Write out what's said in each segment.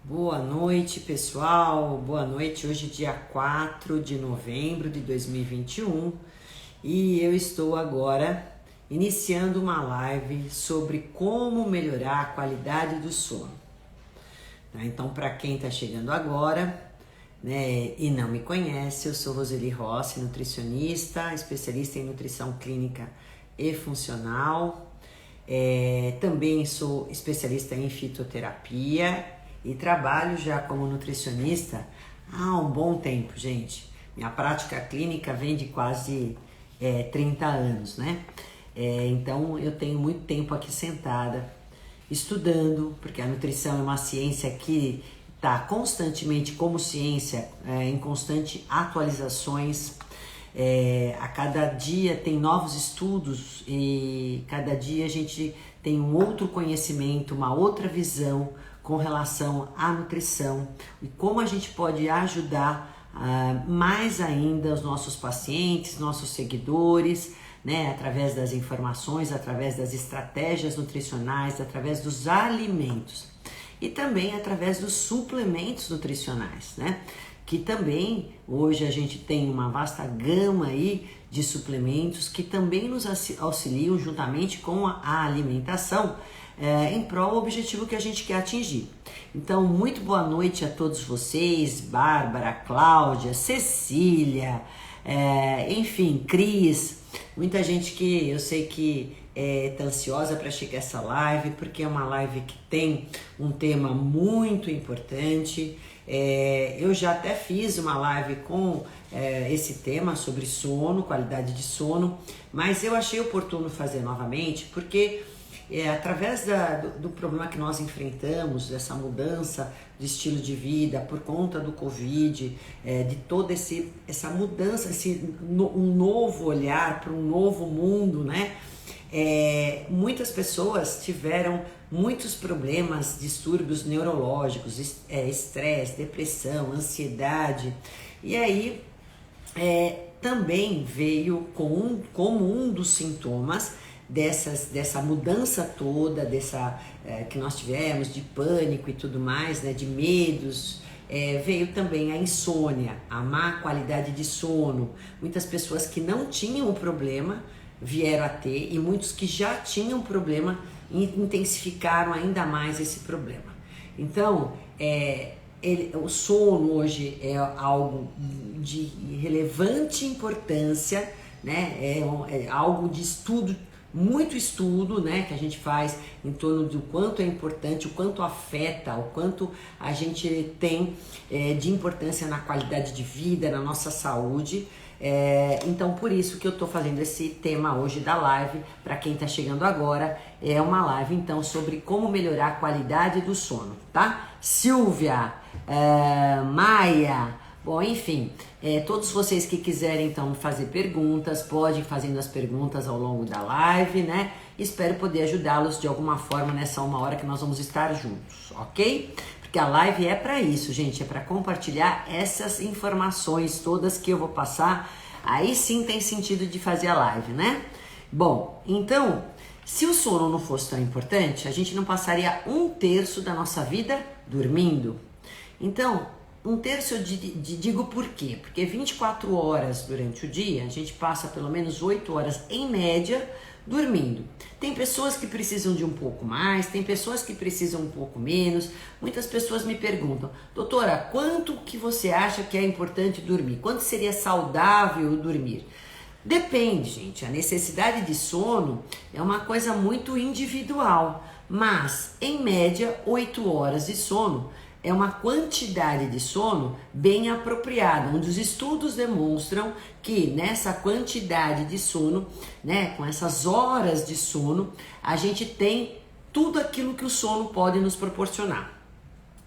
Boa noite, pessoal. Boa noite. Hoje, dia 4 de novembro de 2021, e eu estou agora iniciando uma live sobre como melhorar a qualidade do sono. Então, para quem está chegando agora, né, e não me conhece, eu sou Roseli Rossi, nutricionista, especialista em nutrição clínica e funcional. Também sou especialista em fitoterapia e trabalho já como nutricionista há um bom tempo, gente. Minha prática clínica vem de quase 30 anos, né? Então eu tenho muito tempo aqui sentada estudando, porque a nutrição é uma ciência que está constantemente, como ciência, em constante atualizações. A cada dia tem novos estudos e cada dia a gente tem um outro conhecimento, uma outra visão com relação à nutrição e como a gente pode ajudar mais ainda os nossos pacientes, nossos seguidores, né, através das informações, através das estratégias nutricionais, através dos alimentos e também através dos suplementos nutricionais, né? Que também hoje a gente tem uma vasta gama aí de suplementos que também nos auxiliam juntamente com a alimentação em prol do objetivo que a gente quer atingir. Então, muito boa noite a todos vocês, Bárbara, Cláudia, Cecília, enfim, Cris, muita gente que eu sei que tá ansiosa para chegar essa live, porque é uma live que tem um tema muito importante. Eu já até fiz uma live com esse tema sobre sono, qualidade de sono, mas eu achei oportuno fazer novamente, porque através do problema que nós enfrentamos, dessa mudança de estilo de vida por conta do Covid, de toda essa mudança, um novo olhar para um novo mundo, né? Muitas pessoas tiveram muitos problemas, distúrbios neurológicos, estresse, depressão, ansiedade, e aí também veio como um dos sintomas dessa mudança toda, que nós tivemos de pânico e tudo mais, né, de medos, veio também a insônia, a má qualidade de sono. Muitas pessoas que não tinham o problema vieram a ter, e muitos que já tinham problema intensificaram ainda mais esse problema. Então, o sono hoje é algo de relevante importância, né? É algo de estudo, muito estudo, né, que a gente faz em torno do quanto é importante, o quanto afeta, o quanto a gente tem de importância na qualidade de vida, na nossa saúde. Então, por isso que eu tô fazendo esse tema hoje da live. Para quem tá chegando agora, é uma live então sobre como melhorar a qualidade do sono, tá? Silvia, Maia, bom, enfim, todos vocês que quiserem então fazer perguntas, podem ir fazendo as perguntas ao longo da live, né? Espero poder ajudá-los de alguma forma nessa uma hora que nós vamos estar juntos, ok? Porque a live é para isso, gente, é para compartilhar essas informações todas que eu vou passar. Aí sim tem sentido de fazer a live, né? Bom, então, se o sono não fosse tão importante, a gente não passaria 1/3 da nossa vida dormindo. Então, 1/3 eu digo por quê? Porque 24 horas durante o dia, a gente passa pelo menos 8 horas em média dormindo. Tem pessoas que precisam de um pouco mais, tem pessoas que precisam um pouco menos. Muitas pessoas me perguntam: doutora, quanto que você acha que é importante dormir? Quanto seria saudável dormir? Depende, gente. A necessidade de sono é uma coisa muito individual, mas em média 8 horas de sono é uma quantidade de sono bem apropriada, onde os estudos demonstram que nessa quantidade de sono, né, com essas horas de sono, a gente tem tudo aquilo que o sono pode nos proporcionar.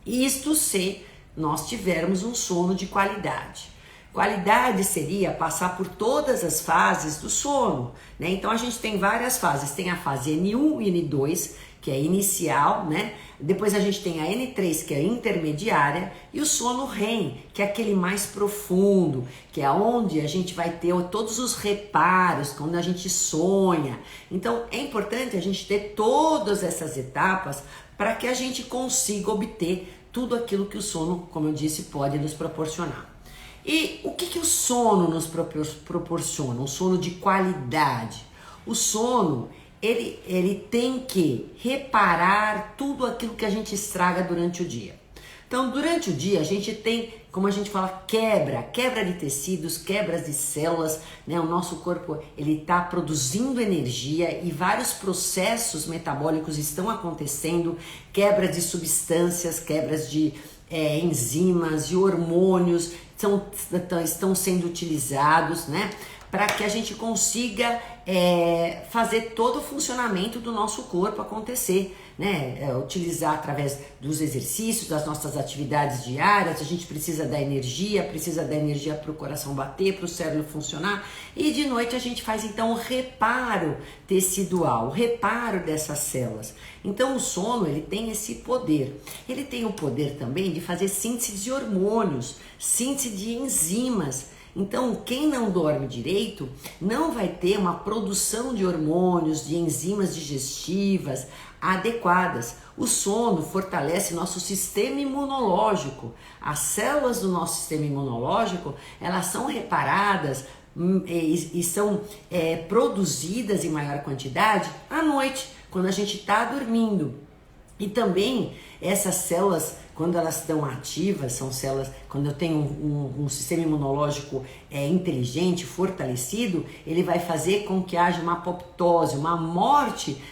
Isto se nós tivermos um sono de qualidade. Qualidade seria passar por todas as fases do sono, né? Então a gente tem várias fases, tem a fase N1 e N2, que é inicial, né? Depois a gente tem a N3, que é intermediária, e o sono REM, que é aquele mais profundo, que é onde a gente vai ter todos os reparos, quando a gente sonha. Então é importante a gente ter todas essas etapas para que a gente consiga obter tudo aquilo que o sono, como eu disse, pode nos proporcionar. E o que o sono nos proporciona? Um sono de qualidade. O sono, ele tem que reparar tudo aquilo que a gente estraga durante o dia. Então, durante o dia, a gente tem, como a gente fala, quebra de tecidos, quebras de células, né? O nosso corpo, ele está produzindo energia e vários processos metabólicos estão acontecendo, quebras de substâncias, quebras de enzimas e hormônios estão sendo utilizados, né? Para que a gente consiga fazer todo o funcionamento do nosso corpo acontecer, né? Utilizar através dos exercícios, das nossas atividades diárias. A gente precisa da energia para o coração bater, para o cérebro funcionar, e de noite a gente faz então o reparo tecidual, o reparo dessas células. Então o sono, ele tem esse poder. Ele tem o poder também de fazer síntese de hormônios, síntese de enzimas. Então, quem não dorme direito não vai ter uma produção de hormônios, de enzimas digestivas adequadas. O sono fortalece nosso sistema imunológico. As células do nosso sistema imunológico, elas são reparadas e são produzidas em maior quantidade à noite, quando a gente está dormindo. E também essas células, quando elas estão ativas, são células, quando eu tenho um sistema imunológico inteligente, fortalecido, ele vai fazer com que haja uma apoptose, uma morte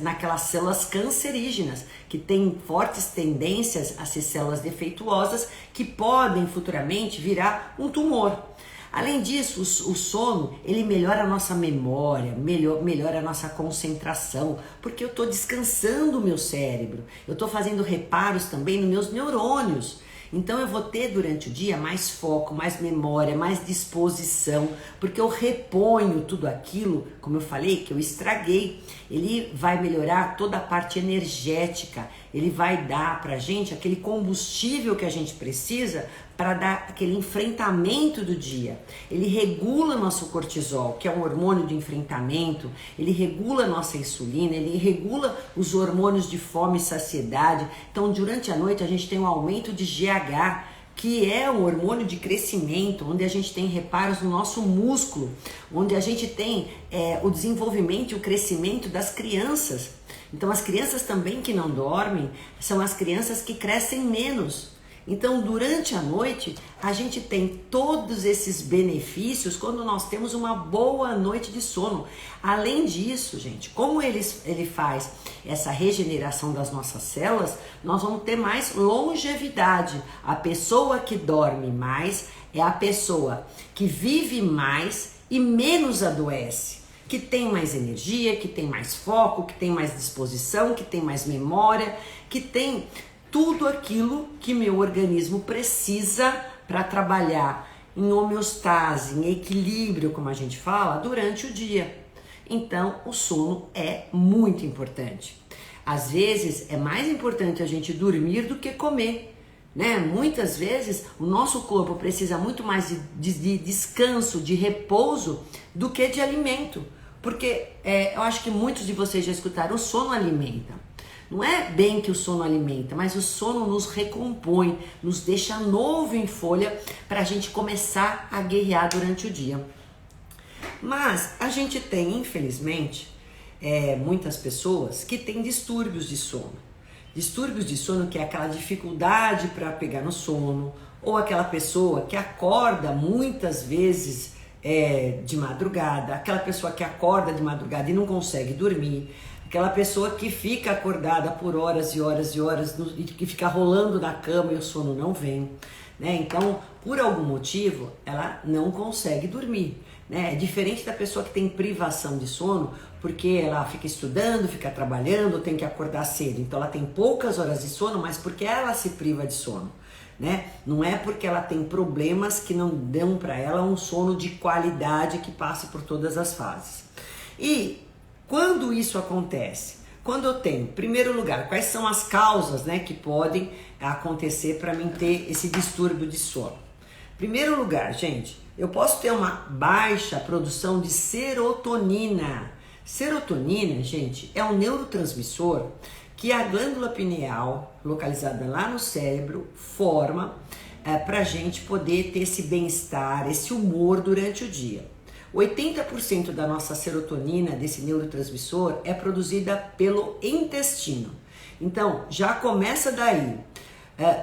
naquelas células cancerígenas, que têm fortes tendências a ser células defeituosas, que podem futuramente virar um tumor. Além disso, o sono, ele melhora a nossa memória, melhora a nossa concentração, porque eu estou descansando o meu cérebro, eu estou fazendo reparos também nos meus neurônios. Então eu vou ter durante o dia mais foco, mais memória, mais disposição, porque eu reponho tudo aquilo, como eu falei, que eu estraguei. Ele vai melhorar toda a parte energética, ele vai dar pra gente aquele combustível que a gente precisa para dar aquele enfrentamento do dia. Ele regula nosso cortisol, que é um hormônio de enfrentamento, ele regula nossa insulina, ele regula os hormônios de fome e saciedade. Então, durante a noite, a gente tem um aumento de GH, que é um hormônio de crescimento, onde a gente tem reparos no nosso músculo, onde a gente tem o desenvolvimento e o crescimento das crianças. Então, as crianças também que não dormem são as crianças que crescem menos. Então, durante a noite, a gente tem todos esses benefícios quando nós temos uma boa noite de sono. Além disso, gente, como ele faz essa regeneração das nossas células, nós vamos ter mais longevidade. A pessoa que dorme mais é a pessoa que vive mais e menos adoece, que tem mais energia, que tem mais foco, que tem mais disposição, que tem mais memória, que tem tudo aquilo que meu organismo precisa para trabalhar em homeostase, em equilíbrio, como a gente fala, durante o dia. Então, o sono é muito importante. Às vezes, é mais importante a gente dormir do que comer, né? Muitas vezes, o nosso corpo precisa muito mais de descanso, de repouso, do que de alimento. Porque eu acho que muitos de vocês já escutaram, o sono alimenta. Não é bem que o sono alimenta, mas o sono nos recompõe, nos deixa novo em folha para a gente começar a guerrear durante o dia. Mas a gente tem, infelizmente, muitas pessoas que têm distúrbios de sono. Distúrbios de sono, que é aquela dificuldade para pegar no sono, ou aquela pessoa que acorda muitas vezes de madrugada, aquela pessoa que acorda de madrugada e não consegue dormir, aquela pessoa que fica acordada por horas e horas e horas e que fica rolando na cama e o sono não vem, né? Então, por algum motivo, ela não consegue dormir, né? É diferente da pessoa que tem privação de sono, porque ela fica estudando, fica trabalhando, tem que acordar cedo. Então, ela tem poucas horas de sono, mas porque ela se priva de sono, né? Não é porque ela tem problemas que não dão para ela um sono de qualidade que passe por todas as fases. E quando isso acontece? Quando eu tenho, em primeiro lugar, quais são as causas, né, que podem acontecer para mim ter esse distúrbio de sono? Em primeiro lugar, gente, eu posso ter uma baixa produção de serotonina. Serotonina, gente, é um neurotransmissor que a glândula pineal, localizada lá no cérebro, forma para a gente poder ter esse bem-estar, esse humor durante o dia. 80% da nossa serotonina, desse neurotransmissor, é produzida pelo intestino. Então, já começa daí.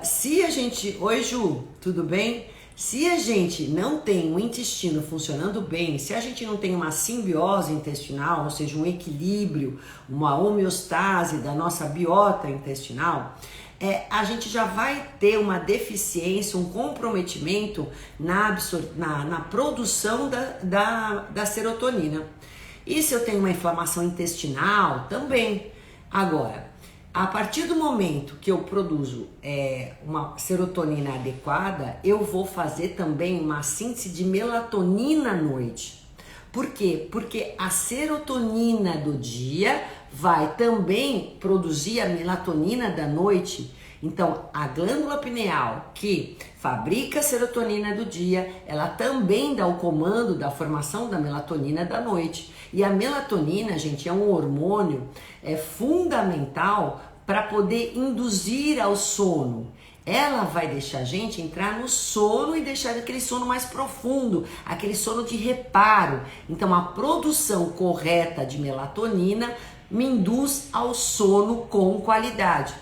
Se a gente... Oi, Ju, tudo bem? Se a gente não tem o intestino funcionando bem, se a gente não tem uma simbiose intestinal, ou seja, um equilíbrio, uma homeostase da nossa biota intestinal, a gente já vai ter uma deficiência, um comprometimento na produção da serotonina. E se eu tenho uma inflamação intestinal, também. Agora, a partir do momento que eu produzo uma serotonina adequada, eu vou fazer também uma síntese de melatonina à noite. Por quê? Porque a serotonina do dia vai também produzir a melatonina da noite. Então, a glândula pineal que fabrica a serotonina do dia, ela também dá o comando da formação da melatonina da noite. E a melatonina, gente, é um hormônio fundamental para poder induzir ao sono. Ela vai deixar a gente entrar no sono e deixar aquele sono mais profundo, aquele sono de reparo. Então, a produção correta de melatonina me induz ao sono com qualidade.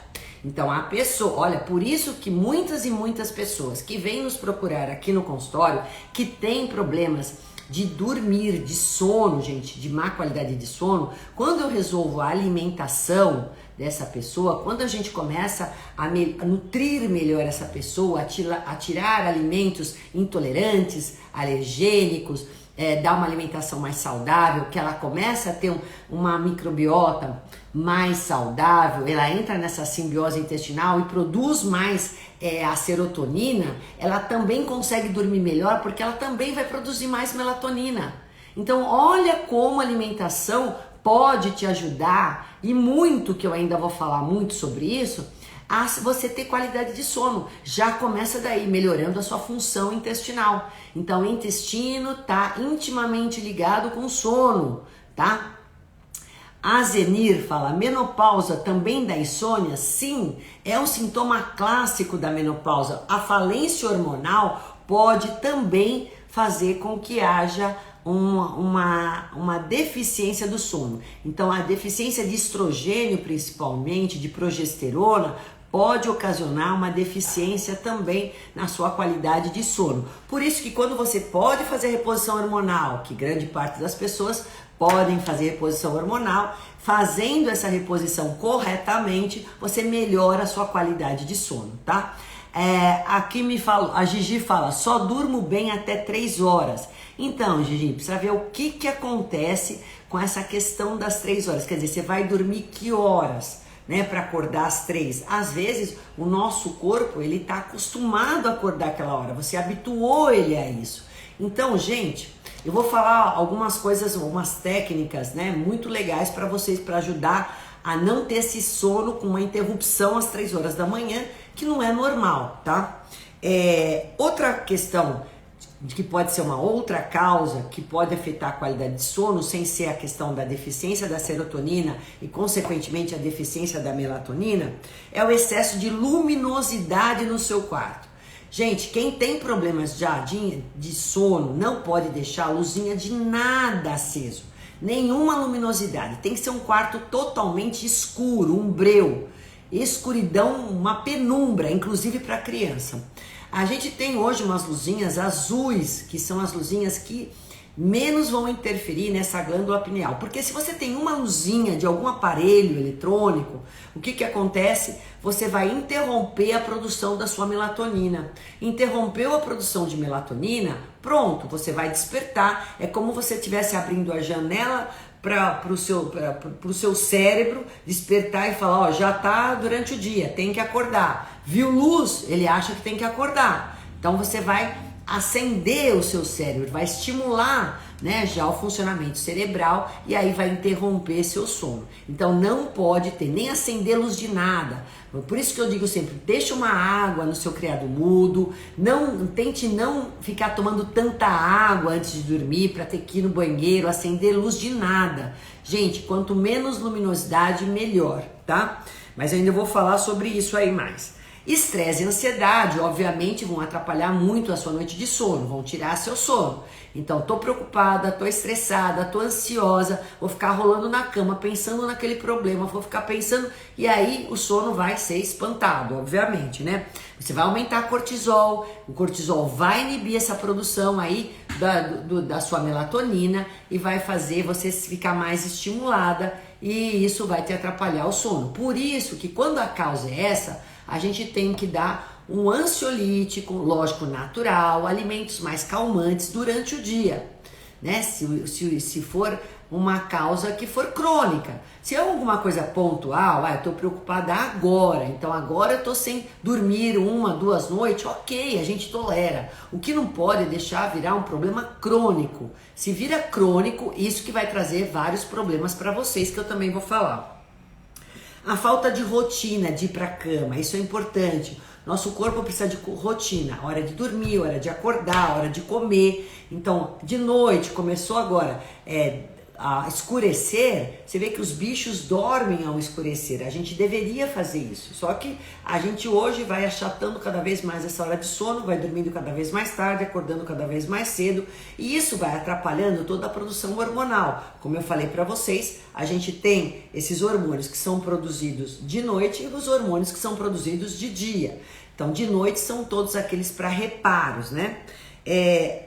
Então, a pessoa, olha, por isso que muitas e muitas pessoas que vêm nos procurar aqui no consultório, que têm problemas de dormir, de sono, gente, de má qualidade de sono, quando eu resolvo a alimentação dessa pessoa, quando a gente começa a nutrir melhor essa pessoa, a tirar alimentos intolerantes, alergênicos, dar uma alimentação mais saudável, que ela começa a ter uma microbiota mais saudável, ela entra nessa simbiose intestinal e produz mais a serotonina, ela também consegue dormir melhor porque ela também vai produzir mais melatonina. Então olha como a alimentação pode te ajudar, e muito, que eu ainda vou falar muito sobre isso, a você ter qualidade de sono. Já começa daí, melhorando a sua função intestinal. Então o intestino está intimamente ligado com o sono, tá? A Zenir fala, menopausa também dá insônia? Sim, é um sintoma clássico da menopausa. A falência hormonal pode também fazer com que haja uma deficiência do sono. Então a deficiência de estrogênio, principalmente, de progesterona, pode ocasionar uma deficiência também na sua qualidade de sono. Por isso que quando você pode fazer reposição hormonal, que grande parte das pessoas podem fazer reposição hormonal, fazendo essa reposição corretamente, você melhora a sua qualidade de sono, tá? Aqui a Gigi fala, só durmo bem até 3 horas. Então, Gigi, precisa ver o que acontece com essa questão das 3 horas. Quer dizer, você vai dormir que horas, né, para acordar às 3? Às vezes, o nosso corpo, ele tá acostumado a acordar aquela hora. Você habituou ele a isso. Então, gente, eu vou falar algumas coisas, algumas técnicas, né, muito legais para vocês, para ajudar a não ter esse sono com uma interrupção às 3 horas da manhã, que não é normal, tá? Outra questão de que pode ser uma outra causa que pode afetar a qualidade de sono, sem ser a questão da deficiência da serotonina e, consequentemente, a deficiência da melatonina, é o excesso de luminosidade no seu quarto. Gente, quem tem problemas de sono não pode deixar a luzinha de nada aceso, nenhuma luminosidade. Tem que ser um quarto totalmente escuro, um breu, escuridão, uma penumbra, inclusive para criança. A gente tem hoje umas luzinhas azuis, que são as luzinhas que menos vão interferir nessa glândula pineal. Porque se você tem uma luzinha de algum aparelho eletrônico, o que acontece? Você vai interromper a produção da sua melatonina. Interrompeu a produção de melatonina, pronto, você vai despertar. É como você estivesse abrindo a janela para o seu cérebro despertar e falar, ó, já tá durante o dia, tem que acordar. Viu luz? Ele acha que tem que acordar. Então você vai acender o seu cérebro, vai estimular, né, já o funcionamento cerebral, e aí vai interromper seu sono. Então não pode ter, nem acender luz de nada. Por isso que eu digo sempre, deixa uma água no seu criado mudo, tente não ficar tomando tanta água antes de dormir para ter que ir no banheiro, acender luz de nada. Gente, quanto menos luminosidade, melhor, tá? Mas eu ainda vou falar sobre isso aí mais. Estresse e ansiedade, obviamente, vão atrapalhar muito a sua noite de sono, vão tirar seu sono. Então, tô preocupada, tô estressada, tô ansiosa, vou ficar rolando na cama, pensando naquele problema, vou ficar pensando, e aí o sono vai ser espantado, obviamente, né? Você vai aumentar cortisol, o cortisol vai inibir essa produção aí da sua melatonina e vai fazer você ficar mais estimulada, e isso vai te atrapalhar o sono. Por isso que quando a causa é essa, a gente tem que dar um ansiolítico, lógico, natural, alimentos mais calmantes durante o dia, né? Se for uma causa que for crônica. Se é alguma coisa pontual, eu tô preocupada agora, então agora eu tô sem dormir 1, 2 noites, ok, a gente tolera. O que não pode é deixar virar um problema crônico. Se vira crônico, isso que vai trazer vários problemas para vocês, que eu também vou falar. A falta de rotina de ir para a cama, isso é importante. Nosso corpo precisa de rotina, hora de dormir, hora de acordar, hora de comer. Então, de noite, começou agora a escurecer, você vê que os bichos dormem ao escurecer. A gente deveria fazer isso, só que a gente hoje vai achatando cada vez mais essa hora de sono, vai dormindo cada vez mais tarde, acordando cada vez mais cedo, e isso vai atrapalhando toda a produção hormonal. Como eu falei para vocês, a gente tem esses hormônios que são produzidos de noite e os hormônios que são produzidos de dia. Então, de noite são todos aqueles para reparos, né?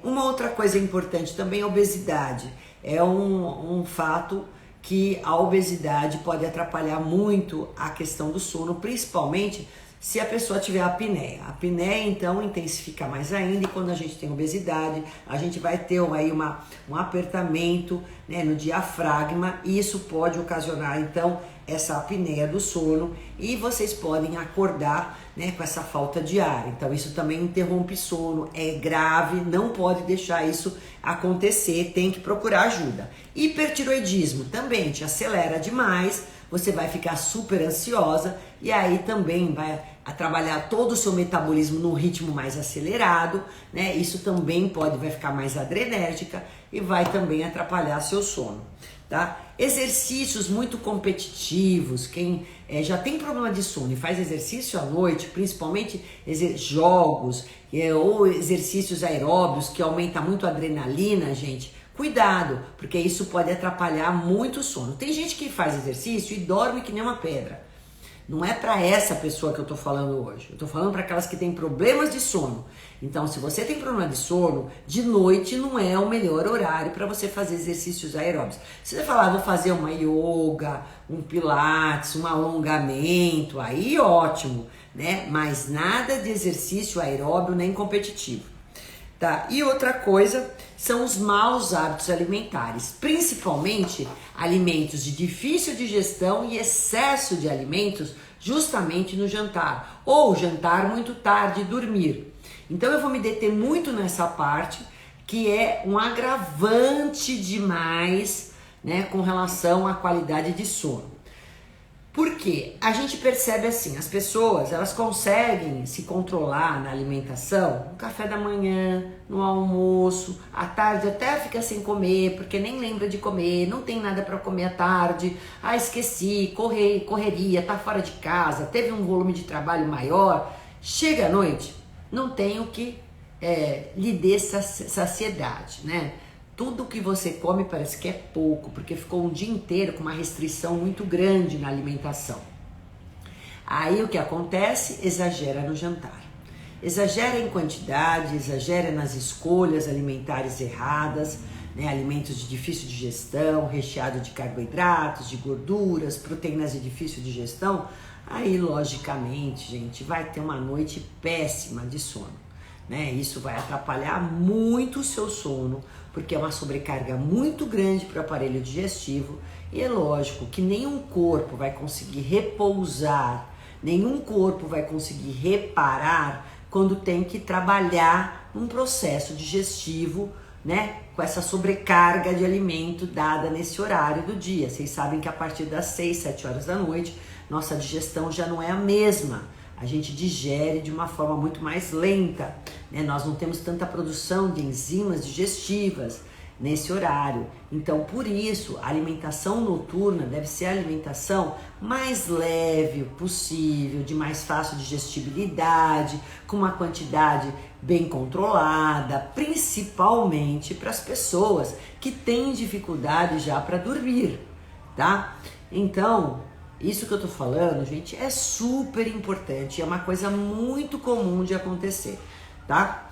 Uma outra coisa importante também é a obesidade. É um fato que a obesidade pode atrapalhar muito a questão do sono, principalmente se a pessoa tiver apneia. A apneia, então, intensifica mais ainda, e quando a gente tem obesidade, a gente vai ter aí um apertamento, né, no diafragma, e isso pode ocasionar, então, essa apneia do sono, e vocês podem acordar, né, com essa falta de ar. Então, isso também interrompe sono, é grave, não pode deixar isso acontecer, tem que procurar ajuda. Hipertiroidismo também te acelera demais, você vai ficar super ansiosa, e aí também vai trabalhar todo o seu metabolismo num ritmo mais acelerado, né? Isso também vai ficar mais adrenérgica e vai também atrapalhar seu sono, tá? Exercícios muito competitivos, quem já tem problema de sono e faz exercício à noite, principalmente jogos ou exercícios aeróbios que aumenta muito a adrenalina, gente, cuidado, porque isso pode atrapalhar muito o sono. Tem gente que faz exercício e dorme que nem uma pedra. Não é para essa pessoa que eu tô falando hoje. Eu tô falando para aquelas que têm problemas de sono. Então, se você tem problema de sono, de noite não é o melhor horário para você fazer exercícios aeróbicos. Se você falar, vou fazer uma yoga, um pilates, um alongamento, aí ótimo, né? Mas nada de exercício aeróbio nem competitivo. Tá? E outra coisa são os maus hábitos alimentares, principalmente alimentos de difícil digestão e excesso de alimentos justamente no jantar, ou jantar muito tarde e dormir. Então eu vou me deter muito nessa parte, que é um agravante demais, né, com relação à qualidade de sono. Porque a gente percebe assim, as pessoas, elas conseguem se controlar na alimentação, no café da manhã, no almoço, à tarde até fica sem comer, porque nem lembra de comer, não tem nada para comer à tarde, esqueci, correria, tá fora de casa, teve um volume de trabalho maior, chega à noite, não tem o que lhe dê saciedade, né? Tudo que você come parece que é pouco, porque ficou um dia inteiro com uma restrição muito grande na alimentação. Aí o que acontece? Exagera no jantar. Exagera em quantidade, exagera nas escolhas alimentares erradas, né? Alimentos de difícil digestão, recheado de carboidratos, de gorduras, proteínas de difícil digestão. Aí, logicamente, gente, vai ter uma noite péssima de sono, né? Isso vai atrapalhar muito o seu sono, porque é uma sobrecarga muito grande para o aparelho digestivo, e é lógico que nenhum corpo vai conseguir repousar, nenhum corpo vai conseguir reparar quando tem que trabalhar um processo digestivo, né, com essa sobrecarga de alimento dada nesse horário do dia. Vocês sabem que a partir das 6, 7 horas da noite, nossa digestão já não é a mesma. A gente digere de uma forma muito mais lenta, né? Nós não temos tanta produção de enzimas digestivas, nesse horário. Então, por isso, a alimentação noturna deve ser a alimentação mais leve possível, de mais fácil digestibilidade, com uma quantidade bem controlada, principalmente para as pessoas que têm dificuldade já para dormir, tá? Então, isso que eu tô falando, gente, é super importante, é uma coisa muito comum de acontecer, tá?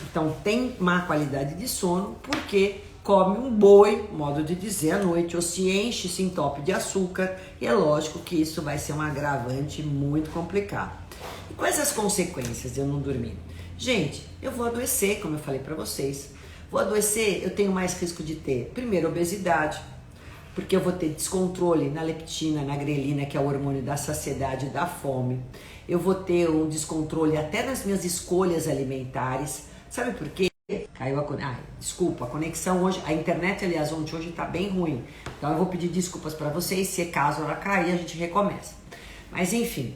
Então tem má qualidade de sono porque come um boi, modo de dizer, à noite, ou se enche, se entope de açúcar, e é lógico que isso vai ser um agravante muito complicado. E quais as consequências de eu não dormir? Gente, eu vou adoecer, como eu falei para vocês. Vou adoecer, eu tenho mais risco de ter, primeiro, obesidade, porque eu vou ter descontrole na leptina, na grelina, que é o hormônio da saciedade e da fome. Eu vou ter um descontrole até nas minhas escolhas alimentares. Sabe por quê? Caiu desculpa, a conexão hoje, a internet, aliás, hoje tá bem ruim. Então eu vou pedir desculpas para vocês, se caso ela cair, a gente recomeça. Mas enfim,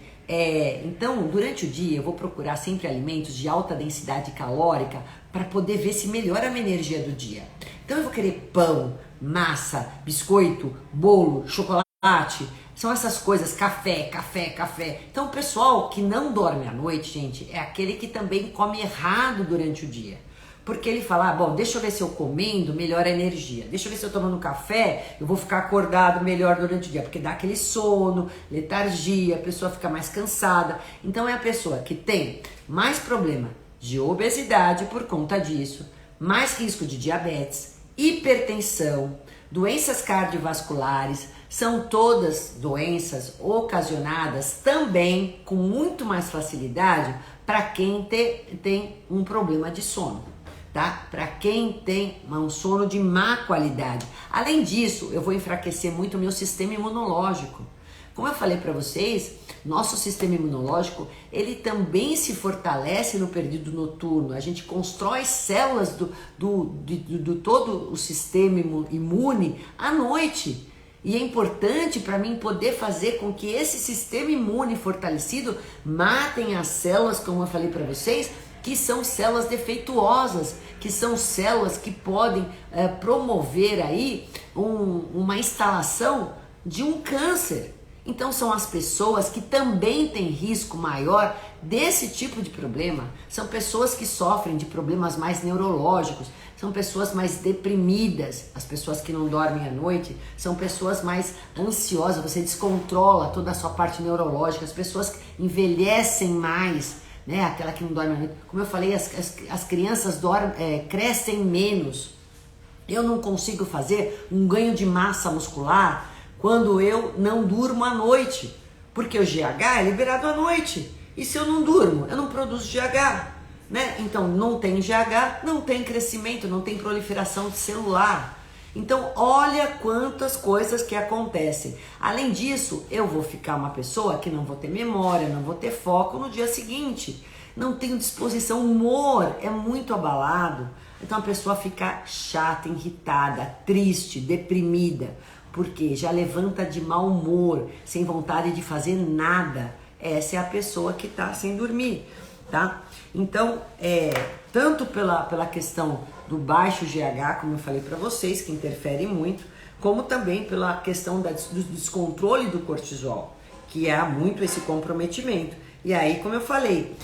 então durante o dia eu vou procurar sempre alimentos de alta densidade calórica para poder ver se melhora a minha energia do dia. Então eu vou querer pão, massa, biscoito, bolo, chocolate, são essas coisas, café. Então o pessoal que não dorme à noite, gente, é aquele que também come errado durante o dia. Porque ele fala, bom, deixa eu ver se eu comendo melhora a energia. Deixa eu ver se eu tomando café, eu vou ficar acordado melhor durante o dia. Porque dá aquele sono, letargia, a pessoa fica mais cansada. Então é a pessoa que tem mais problema de obesidade por conta disso, mais risco de diabetes, hipertensão, doenças cardiovasculares, são todas doenças ocasionadas também com muito mais facilidade para quem tem um problema de sono, tá? Para quem tem um sono de má qualidade. Além disso, eu vou enfraquecer muito o meu sistema imunológico. Como eu falei para vocês, nosso sistema imunológico, ele também se fortalece no período noturno. A gente constrói células do todo o sistema imune à noite. E é importante para mim poder fazer com que esse sistema imune fortalecido matem as células, como eu falei para vocês, que são células defeituosas, que são células que podem promover aí uma instalação de um câncer. Então são as pessoas que também têm risco maior desse tipo de problema, são pessoas que sofrem de problemas mais neurológicos, são pessoas mais deprimidas, as pessoas que não dormem à noite, são pessoas mais ansiosas, você descontrola toda a sua parte neurológica, as pessoas que envelhecem mais, né? Aquela que não dorme à noite, como eu falei, as crianças crescem menos. Eu não consigo fazer um ganho de massa muscular quando eu não durmo à noite, porque o GH é liberado à noite, e se eu não durmo, eu não produzo GH, né? Então não tem GH, não tem crescimento, não tem proliferação celular. Então olha quantas coisas que acontecem. Além disso, eu vou ficar uma pessoa que não vou ter memória, não vou ter foco no dia seguinte, não tenho disposição, humor é muito abalado. Então a pessoa fica chata, irritada, triste, deprimida, porque já levanta de mau humor, sem vontade de fazer nada. Essa é a pessoa que está sem dormir, tá? Então, tanto pela questão do baixo GH, como eu falei para vocês, que interfere muito, como também pela questão do descontrole do cortisol, que há muito esse comprometimento. E aí, como eu falei,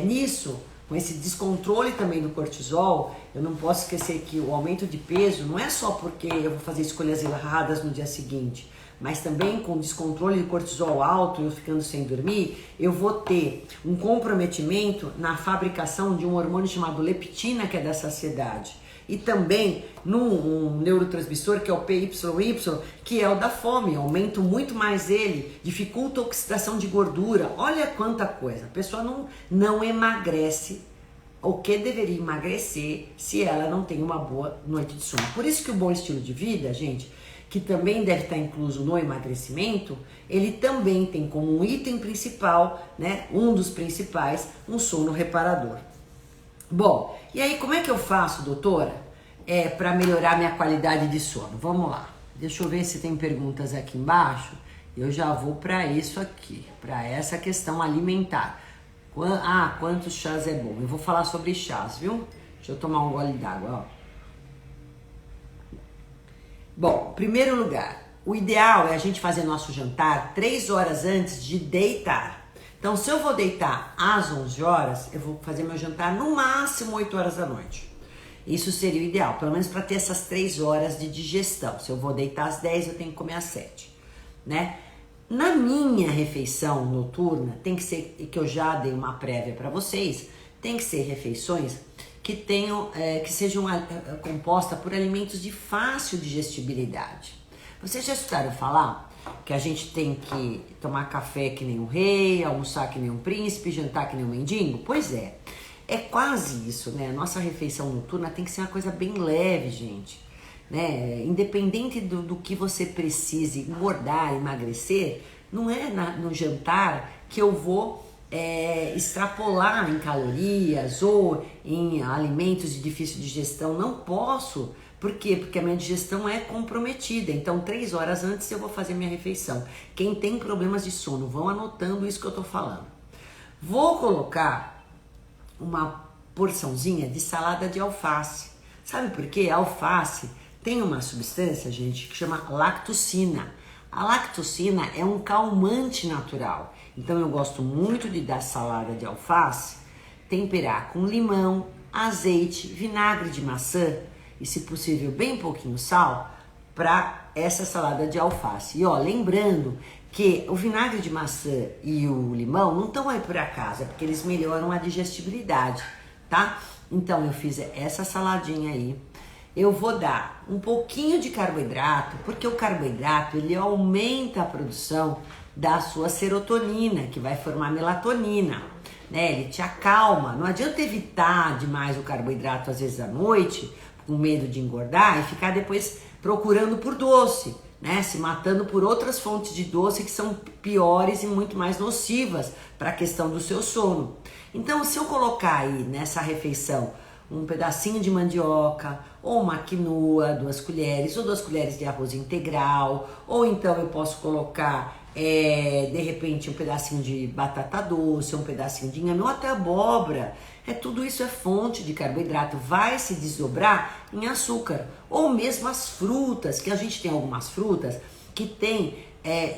nisso, com esse descontrole também do cortisol, eu não posso esquecer que o aumento de peso não é só porque eu vou fazer escolhas erradas no dia seguinte, mas também com descontrole de cortisol alto, eu ficando sem dormir, eu vou ter um comprometimento na fabricação de um hormônio chamado leptina, que é da saciedade, e também num neurotransmissor que é o PYY, que é o da fome. Eu aumento muito mais ele, dificulta a oxidação de gordura. Olha quanta coisa. A pessoa não emagrece o que deveria emagrecer se ela não tem uma boa noite de sono. Por isso que o bom estilo de vida, gente, que também deve estar incluso no emagrecimento, ele também tem como um item principal, né, um dos principais, um sono reparador. Bom, e aí como é que eu faço, doutora, para melhorar minha qualidade de sono? Vamos lá, deixa eu ver se tem perguntas aqui embaixo, eu já vou para isso aqui, para essa questão alimentar. Quantos chás é bom? Eu vou falar sobre chás, viu? Deixa eu tomar um gole d'água, ó. Bom, em primeiro lugar, o ideal é a gente fazer nosso jantar 3 horas antes de deitar. Então, se eu vou deitar às 11 horas, eu vou fazer meu jantar no máximo 8 horas da noite. Isso seria o ideal, pelo menos para ter essas 3 horas de digestão. Se eu vou deitar às 10, eu tenho que comer às 7, né? Na minha refeição noturna, tem que ser, que eu já dei uma prévia para vocês, tem que ser refeições que tenham, que sejam compostas por alimentos de fácil digestibilidade. Vocês já escutaram falar que a gente tem que tomar café que nem um rei, almoçar que nem um príncipe, jantar que nem um mendigo? Pois é quase isso, né? A nossa refeição noturna tem que ser uma coisa bem leve, gente, né? Independente do que você precise engordar, emagrecer, não é no jantar que eu vou extrapolar em calorias ou em alimentos de difícil digestão. Não posso. Por quê? Porque a minha digestão é comprometida. Então, 3 horas antes eu vou fazer minha refeição. Quem tem problemas de sono, vão anotando isso que eu tô falando. Vou colocar uma porçãozinha de salada de alface. Sabe por quê? A alface tem uma substância, gente, que chama lactocina. A lactocina é um calmante natural. Então eu gosto muito de dar salada de alface, temperar com limão, azeite, vinagre de maçã e, se possível, bem pouquinho sal para essa salada de alface. E ó, lembrando que o vinagre de maçã e o limão não estão aí por acaso, é porque eles melhoram a digestibilidade, tá? Então eu fiz essa saladinha aí. Eu vou dar um pouquinho de carboidrato, porque o carboidrato ele aumenta a produção da sua serotonina, que vai formar melatonina, né? Ele te acalma. Não adianta evitar demais o carboidrato às vezes à noite, com medo de engordar e ficar depois procurando por doce, né? Se matando por outras fontes de doce que são piores e muito mais nocivas para a questão do seu sono. Então, se eu colocar aí nessa refeição um pedacinho de mandioca, ou uma quinoa, 2 colheres, ou 2 colheres de arroz integral, ou então eu posso colocar, de repente, um pedacinho de batata doce, um pedacinho de inhame, ou até abóbora. Tudo isso é fonte de carboidrato, vai se desdobrar em açúcar. Ou mesmo as frutas, que a gente tem algumas frutas que tem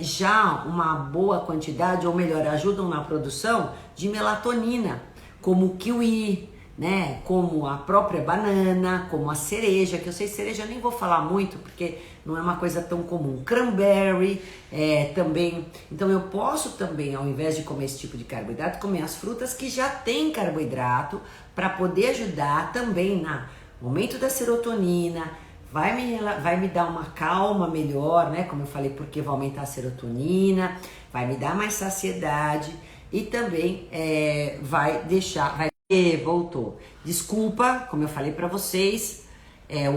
já uma boa quantidade, ou melhor, ajudam na produção de melatonina, como o kiwi, né? Como a própria banana, como a cereja, que eu sei cereja nem vou falar muito porque não é uma coisa tão comum. Cranberry também. Então eu posso também, ao invés de comer esse tipo de carboidrato, comer as frutas que já têm carboidrato para poder ajudar também no aumento da serotonina. Vai me dar uma calma melhor, né? Como eu falei, porque vai aumentar a serotonina, vai me dar mais saciedade e também vai deixar... Voltou. Desculpa, como eu falei pra vocês,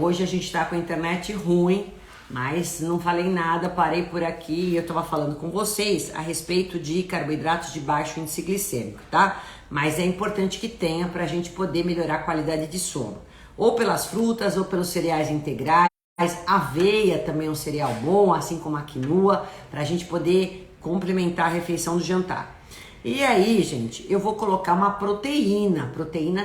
hoje a gente tá com a internet ruim, mas não falei nada, parei por aqui e eu tava falando com vocês a respeito de carboidratos de baixo índice glicêmico, tá? Mas é importante que tenha pra gente poder melhorar a qualidade de sono. Ou pelas frutas, ou pelos cereais integrais, aveia também é um cereal bom, assim como a quinoa, pra gente poder complementar a refeição do jantar. E aí, gente, eu vou colocar uma proteína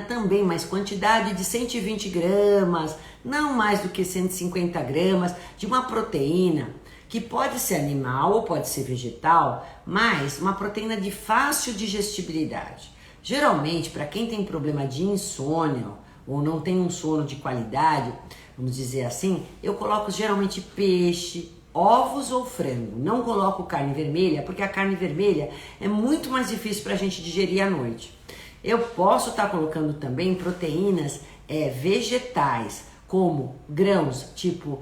também, mas quantidade de 120 gramas, não mais do que 150 gramas, de uma proteína que pode ser animal ou pode ser vegetal, mas uma proteína de fácil digestibilidade. Geralmente, para quem tem problema de insônia ou não tem um sono de qualidade, vamos dizer assim, eu coloco geralmente peixe, ovos ou frango. Não coloco carne vermelha, porque a carne vermelha é muito mais difícil para a gente digerir à noite. Eu posso estar colocando também proteínas vegetais, como grãos, tipo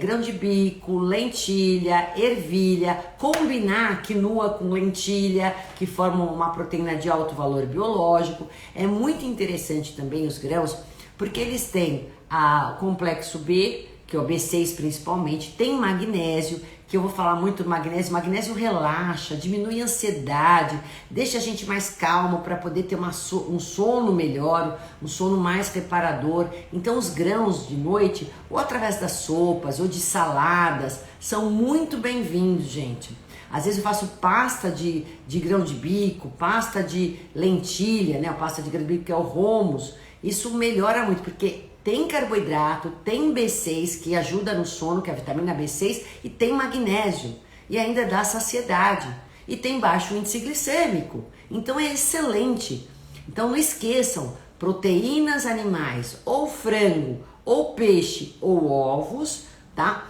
grão de bico, lentilha, ervilha, combinar quinoa com lentilha, que formam uma proteína de alto valor biológico. É muito interessante também os grãos, porque eles têm o complexo B, que é o B6 principalmente, tem magnésio, que eu vou falar muito do magnésio. Magnésio relaxa, diminui a ansiedade, deixa a gente mais calmo para poder ter um sono melhor, um sono mais reparador. Então os grãos de noite, ou através das sopas, ou de saladas, são muito bem-vindos, gente. Às vezes eu faço pasta de grão de bico, pasta de lentilha, né? A pasta de grão de bico que é o hummus. Isso melhora muito, porque tem carboidrato, tem B6 que ajuda no sono, que é a vitamina B6, e tem magnésio e ainda dá saciedade e tem baixo índice glicêmico. Então é excelente. Então não esqueçam, proteínas animais, ou frango, ou peixe, ou ovos, tá?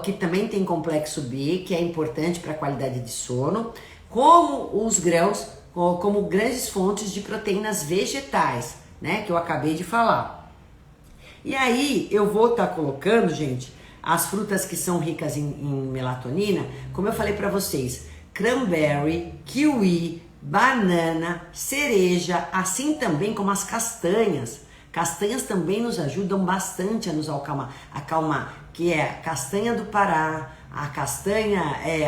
Que também tem complexo B, que é importante para a qualidade de sono, como os grãos, como grandes fontes de proteínas vegetais, né? Que eu acabei de falar. E aí eu vou estar colocando, gente, as frutas que são ricas em melatonina, como eu falei para vocês, cranberry, kiwi, banana, cereja, assim também como as castanhas. Castanhas também nos ajudam bastante a nos acalmar, que é a castanha do Pará, a castanha,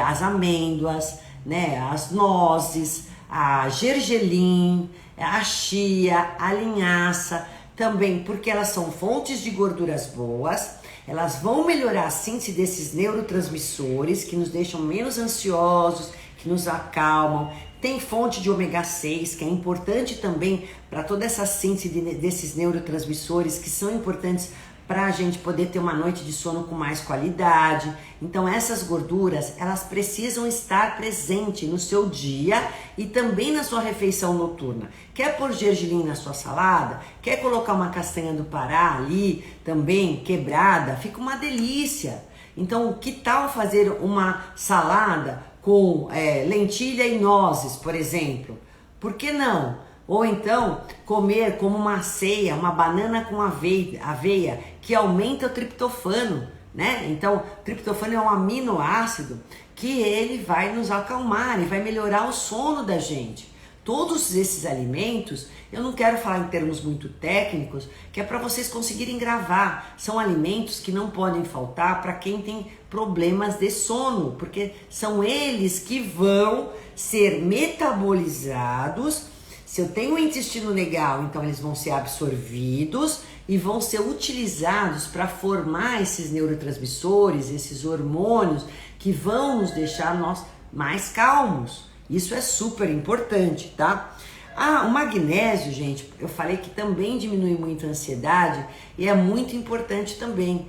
as amêndoas, né, as nozes, a gergelim, a chia, a linhaça, também porque elas são fontes de gorduras boas, elas vão melhorar a síntese desses neurotransmissores que nos deixam menos ansiosos, que nos acalmam. Tem fonte de ômega 6, que é importante também para toda essa síntese desses neurotransmissores, que são importantes para a gente poder ter uma noite de sono com mais qualidade. Então essas gorduras, elas precisam estar presentes no seu dia e também na sua refeição noturna. Quer pôr gergelim na sua salada? Quer colocar uma castanha do Pará ali também quebrada? Fica uma delícia. Então que tal fazer uma salada com lentilha e nozes, por exemplo? Por que não? Ou então comer como uma ceia, uma banana com aveia, que aumenta o triptofano, né? Então, triptofano é um aminoácido que ele vai nos acalmar e vai melhorar o sono da gente. Todos esses alimentos, eu não quero falar em termos muito técnicos, que é para vocês conseguirem gravar. São alimentos que não podem faltar para quem tem problemas de sono, porque são eles que vão ser metabolizados. Se eu tenho um intestino legal, então eles vão ser absorvidos e vão ser utilizados para formar esses neurotransmissores, esses hormônios que vão nos deixar nós mais calmos. Isso é super importante, tá? O magnésio, gente, eu falei que também diminui muito a ansiedade e é muito importante também.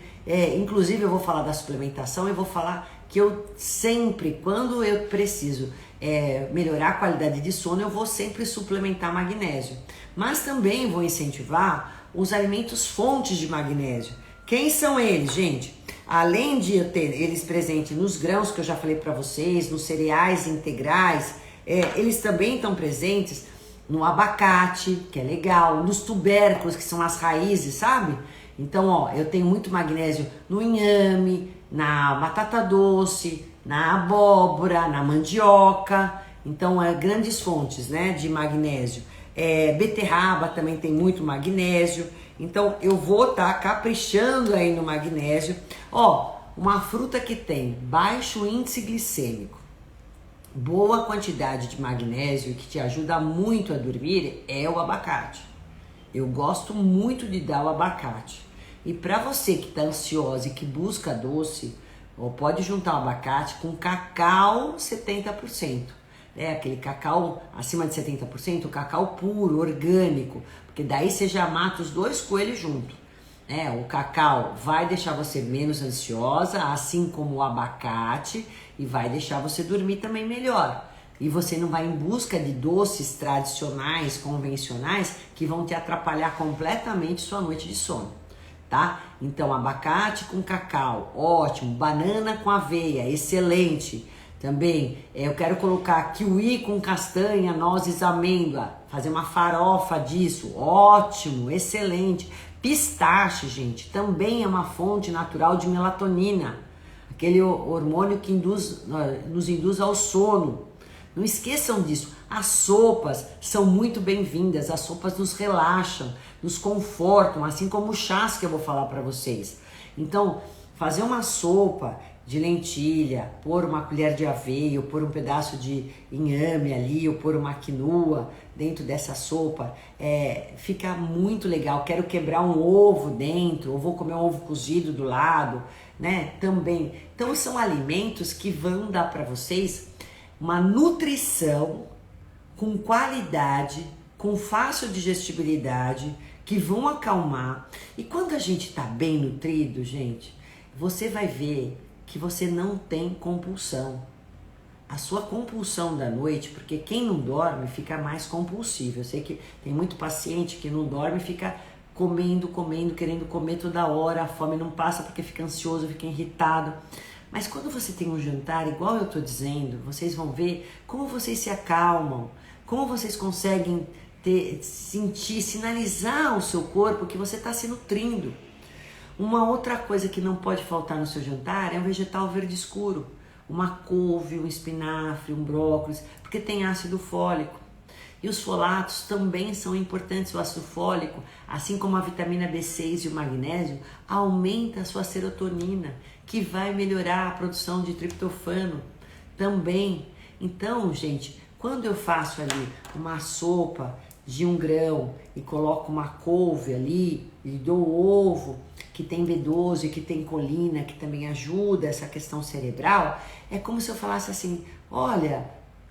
Inclusive eu vou falar da suplementação e vou falar que eu sempre, quando eu preciso melhorar a qualidade de sono, eu vou sempre suplementar magnésio. Mas também vou incentivar os alimentos fontes de magnésio. Quem são eles, gente? Além de eu ter eles presentes nos grãos, que eu já falei para vocês, nos cereais integrais, eles também estão presentes no abacate, que é legal, nos tubérculos, que são as raízes, sabe? Então, eu tenho muito magnésio no inhame, na batata doce, na abóbora, na mandioca. Então, grandes fontes, né, de magnésio. Beterraba também tem muito magnésio. Então, eu vou estar caprichando aí no magnésio. Uma fruta que tem baixo índice glicêmico, boa quantidade de magnésio, que te ajuda muito a dormir, é o abacate. Eu gosto muito de dar o abacate. E para você que está ansiosa e que busca doce, pode juntar o abacate com cacau 70%. Aquele cacau acima de 70%, o cacau puro, orgânico, porque daí você já mata os dois coelhos junto. O cacau vai deixar você menos ansiosa, assim como o abacate, e vai deixar você dormir também melhor. E você não vai em busca de doces tradicionais, convencionais, que vão te atrapalhar completamente sua noite de sono, tá? Então, abacate com cacau, ótimo. Banana com aveia, excelente. Também, eu quero colocar kiwi com castanha, nozes, amêndoa, fazer uma farofa disso, ótimo, excelente. Pistache, gente, também é uma fonte natural de melatonina, aquele hormônio que nos induz ao sono. Não esqueçam disso. As sopas são muito bem-vindas, as sopas nos relaxam, nos confortam, assim como o chás que eu vou falar para vocês. Então, fazer uma sopa de lentilha, pôr uma colher de aveia, ou pôr um pedaço de inhame ali, ou pôr uma quinoa dentro dessa sopa, fica muito legal. Quero quebrar um ovo dentro, ou vou comer um ovo cozido do lado, né? Também. Então são alimentos que vão dar para vocês uma nutrição com qualidade, com fácil digestibilidade, que vão acalmar. E quando a gente está bem nutrido, gente, você vai ver que você não tem compulsão. A sua compulsão da noite, porque quem não dorme fica mais compulsivo. Eu sei que tem muito paciente que não dorme e fica comendo, querendo comer toda hora, a fome não passa porque fica ansioso, fica irritado. Mas quando você tem um jantar, igual eu tô dizendo, vocês vão ver como vocês se acalmam, como vocês conseguem sentir, sinalizar ao seu corpo que você está se nutrindo. Uma outra coisa que não pode faltar no seu jantar é um vegetal verde escuro, uma couve, um espinafre, um brócolis, porque tem ácido fólico. E os folatos também são importantes. O ácido fólico, assim como a vitamina B6 e o magnésio, aumenta a sua serotonina, que vai melhorar a produção de triptofano também. Então, gente, quando eu faço ali uma sopa de 1 grão e coloco uma couve ali e dou ovo, que tem B12, que tem colina, que também ajuda essa questão cerebral, é como se eu falasse assim, olha,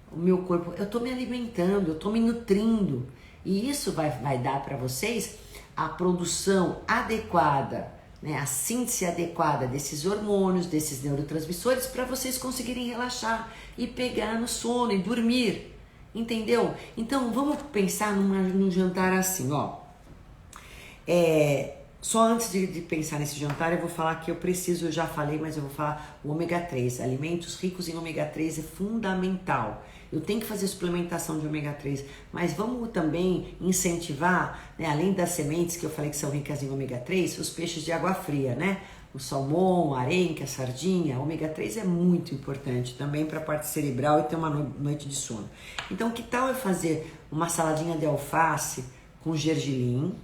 o meu corpo, eu estou me alimentando, eu estou me nutrindo, e isso vai dar para vocês a produção adequada, né, a síntese adequada desses hormônios, desses neurotransmissores, para vocês conseguirem relaxar e pegar no sono e dormir, entendeu? Então vamos pensar num jantar assim, ó. Só antes de pensar nesse jantar, eu vou falar que eu já falei, mas eu vou falar o ômega 3. Alimentos ricos em ômega 3 é fundamental. Eu tenho que fazer suplementação de ômega 3, mas vamos também incentivar, né, além das sementes que eu falei que são ricas em ômega 3, os peixes de água fria, né? O salmão, a arenque, a sardinha, ômega 3 é muito importante também para a parte cerebral e ter uma noite de sono. Então, que tal eu fazer uma saladinha de alface com gergelim?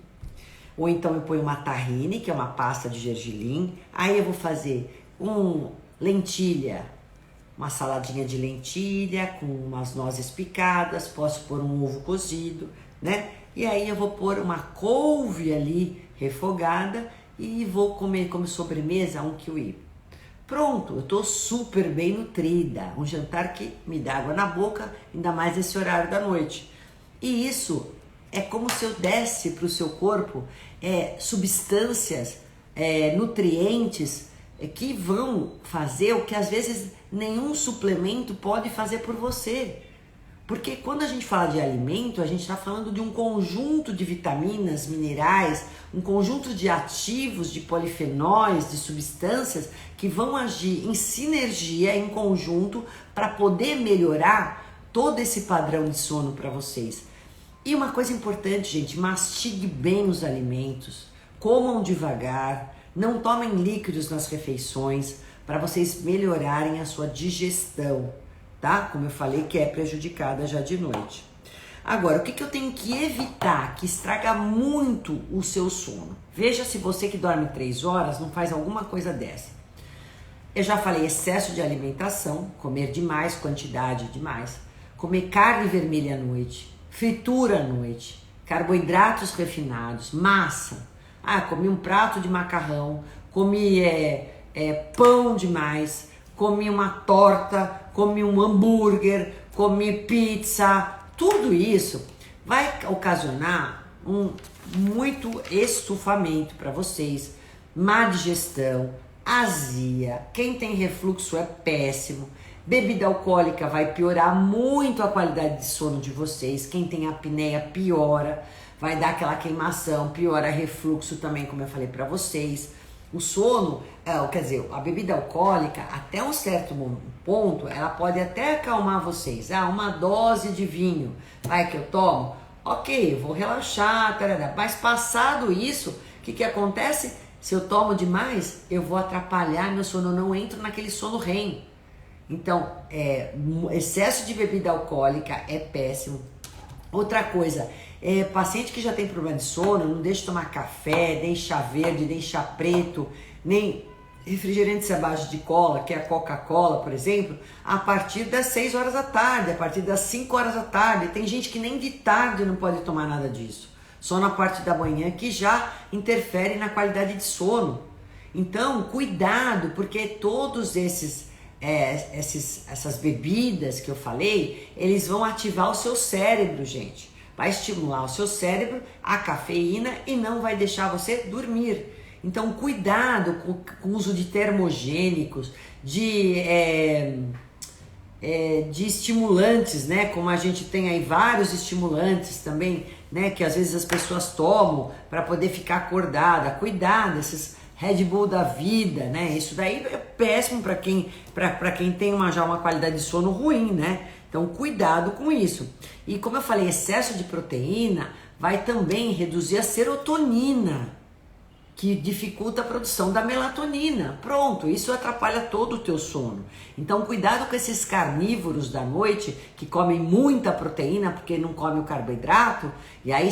Ou então eu ponho uma tahine, que é uma pasta de gergelim. Aí eu vou fazer lentilha, uma saladinha de lentilha com umas nozes picadas, posso pôr um ovo cozido, né? E aí eu vou pôr uma couve ali refogada e vou comer como sobremesa um kiwi. Pronto, eu tô super bem nutrida. Um jantar que me dá água na boca, ainda mais nesse horário da noite. E isso é como se eu desse para o seu corpo substâncias, nutrientes que vão fazer o que às vezes nenhum suplemento pode fazer por você. Porque quando a gente fala de alimento, a gente está falando de um conjunto de vitaminas, minerais, um conjunto de ativos, de polifenóis, de substâncias que vão agir em sinergia, em conjunto, para poder melhorar todo esse padrão de sono para vocês. E uma coisa importante, gente, mastigue bem os alimentos, comam devagar, não tomem líquidos nas refeições para vocês melhorarem a sua digestão, tá? Como eu falei, que é prejudicada já de noite. Agora, o que eu tenho que evitar que estraga muito o seu sono? Veja se você que dorme 3 horas não faz alguma coisa dessa. Eu já falei excesso de alimentação, comer demais, quantidade demais, comer carne vermelha à noite, fritura à noite, carboidratos refinados, massa. Comi um prato de macarrão, comi pão demais, comi uma torta, comi um hambúrguer, comi pizza. Tudo isso vai ocasionar muito estufamento para vocês, má digestão, azia. Quem tem refluxo é péssimo. Bebida alcoólica vai piorar muito a qualidade de sono de vocês. Quem tem apneia piora, vai dar aquela queimação, piora refluxo também, como eu falei para vocês. O sono, a bebida alcoólica, até um certo ponto, ela pode até acalmar vocês. Uma dose de vinho, vai que eu tomo, ok, eu vou relaxar, tarará. Mas passado isso, o que acontece? Se eu tomo demais, eu vou atrapalhar meu sono, eu não entro naquele sono REM. Então, excesso de bebida alcoólica é péssimo. Outra coisa, paciente que já tem problema de sono, não deixa de tomar café, nem chá verde, nem chá preto, nem refrigerantes à base de cola, que é a Coca-Cola, por exemplo, a partir das 6 horas da tarde, a partir das 5 horas da tarde. Tem gente que nem de tarde não pode tomar nada disso, só na parte da manhã, que já interfere na qualidade de sono. Então, cuidado, porque todos essas bebidas que eu falei, eles vão ativar o seu cérebro, gente. vai estimular o seu cérebro, a cafeína, e não vai deixar você dormir. Então, cuidado com o uso de termogênicos, de estimulantes, né? Como a gente tem aí vários estimulantes também, né? Que às vezes as pessoas tomam para poder ficar acordada. Cuidado, esses Red Bull da vida, né? Isso daí é péssimo para quem tem já uma qualidade de sono ruim, né? Então, cuidado com isso. E como eu falei, excesso de proteína vai também reduzir a serotonina, que dificulta a produção da melatonina. Pronto, isso atrapalha todo o teu sono. Então, cuidado com esses carnívoros da noite que comem muita proteína porque não comem o carboidrato, e aí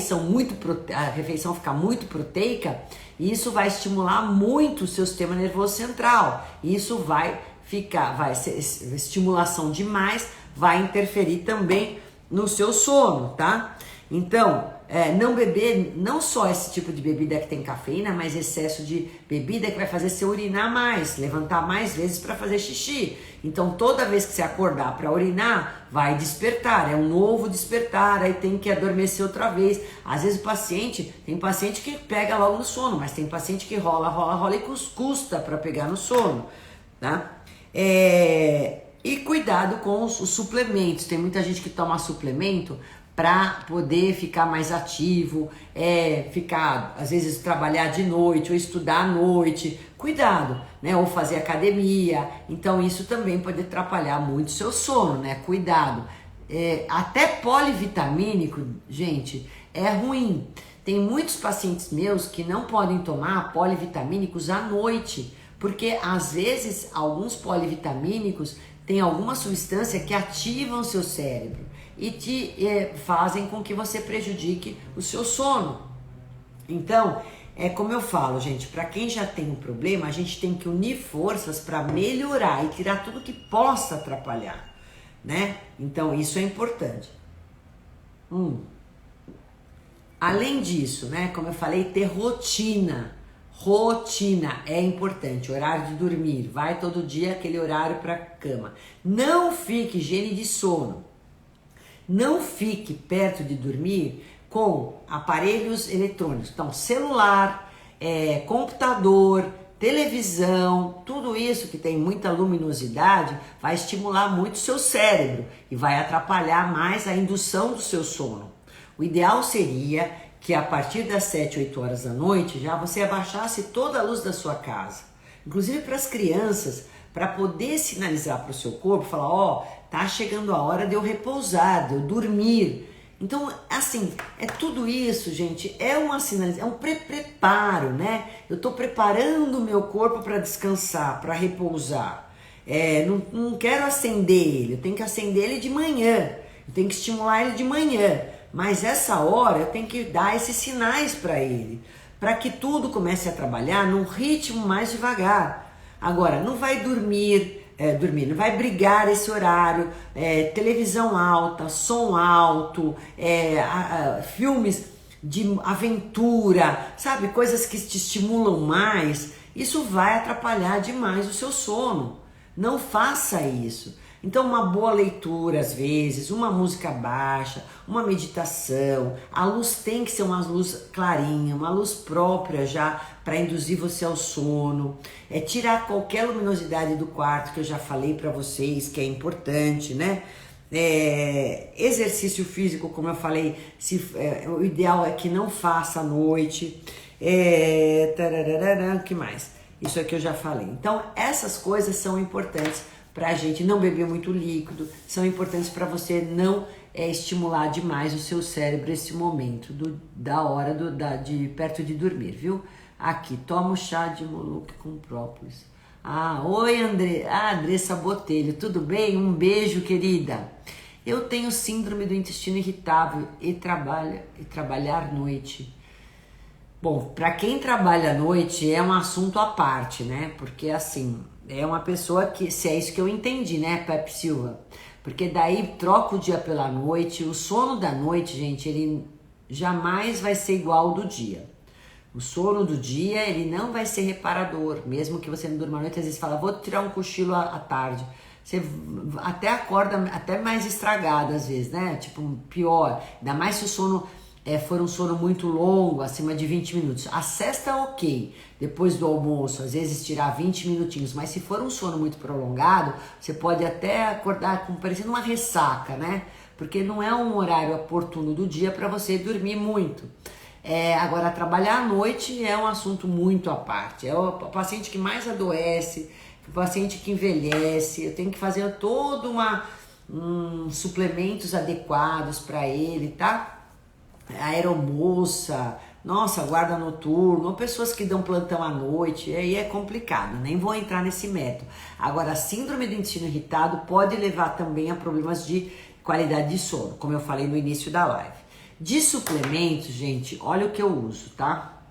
a refeição fica muito proteica, e isso vai estimular muito o seu sistema nervoso central. E isso vai ser estimulação demais, vai interferir também no seu sono, tá? Então, não beber, não só esse tipo de bebida que tem cafeína, mas excesso de bebida que vai fazer você urinar mais, levantar mais vezes para fazer xixi. Então, toda vez que você acordar para urinar, vai despertar, é um novo despertar, aí tem que adormecer outra vez. Às vezes tem paciente que pega logo no sono, mas tem paciente que rola e custa para pegar no sono, tá? E cuidado com os suplementos. Tem muita gente que toma suplemento para poder ficar mais ativo, às vezes trabalhar de noite ou estudar à noite. Cuidado, né? Ou fazer academia. Então isso também pode atrapalhar muito o seu sono, né? Cuidado. Até polivitamínico, gente, é ruim. Tem muitos pacientes meus que não podem tomar polivitamínicos à noite, porque às vezes alguns polivitamínicos têm alguma substância que ativam o seu cérebro e te fazem com que você prejudique o seu sono. Então, como eu falo, gente, para quem já tem um problema, a gente tem que unir forças para melhorar e tirar tudo que possa atrapalhar, né? Então, isso é importante. Além disso, né, como eu falei, ter rotina. Rotina é importante, horário de dormir, vai todo dia aquele horário para cama. Não fique, higiene de sono. Não fique perto de dormir com aparelhos eletrônicos. Então, celular, computador, televisão, tudo isso que tem muita luminosidade vai estimular muito o seu cérebro e vai atrapalhar mais a indução do seu sono. O ideal seria que a partir das 7, 8 horas da noite já você abaixasse toda a luz da sua casa. Inclusive para as crianças, para poder sinalizar para o seu corpo, falar, tá chegando a hora de eu repousar, de eu dormir. Então, assim, tudo isso, gente, é uma sinalização, é um preparo, né? Eu estou preparando o meu corpo para descansar, para repousar. Não quero acender ele, eu tenho que acender ele de manhã, eu tenho que estimular ele de manhã. Mas essa hora eu tenho que dar esses sinais para ele, para que tudo comece a trabalhar num ritmo mais devagar. Agora, não vai dormir, não vai brigar esse horário, televisão alta, som alto, filmes de aventura, sabe? Coisas que te estimulam mais, isso vai atrapalhar demais o seu sono. Não faça isso. Então, uma boa leitura, às vezes, uma música baixa, uma meditação, a luz tem que ser uma luz clarinha, uma luz própria já para induzir você ao sono, tirar qualquer luminosidade do quarto, que eu já falei para vocês, que é importante, né? Exercício físico, como eu falei, o ideal é que não faça à noite, o que mais? Isso aqui eu já falei. Então, essas coisas são importantes para a gente não beber muito líquido, são importantes para você não estimular demais o seu cérebro nesse momento da hora de perto de dormir, viu? Aqui, toma o chá de moluque com própolis. Oi Andressa Botelho, tudo bem? Um beijo, querida. Eu tenho síndrome do intestino irritável e trabalhar à noite. Bom, para quem trabalha à noite é um assunto à parte, né? Porque assim, é uma pessoa que, se é isso que eu entendi, né, Pepe Silva? Porque daí troca o dia pela noite, o sono da noite, gente, ele jamais vai ser igual ao do dia. O sono do dia, ele não vai ser reparador, mesmo que você não durma à noite, às vezes fala, vou tirar um cochilo à tarde. você até acorda até mais estragado às vezes, né? Tipo, pior. Ainda mais se o sono for um sono muito longo, acima de 20 minutos. A sesta é ok, depois do almoço, às vezes tirar 20 minutinhos. Mas se for um sono muito prolongado, você pode até acordar parecendo uma ressaca, né? Porque não é um horário oportuno do dia para você dormir muito. Agora, trabalhar à noite é um assunto muito à parte. É o paciente que mais adoece, o paciente que envelhece. Eu tenho que fazer todo suplementos adequados para ele, tá? Aeromoça, nossa, guarda noturno, ou pessoas que dão plantão à noite, aí é complicado, nem vou entrar nesse método. Agora, a síndrome do intestino irritado pode levar também a problemas de qualidade de sono, como eu falei no início da live. De suplementos, gente, olha o que eu uso, tá?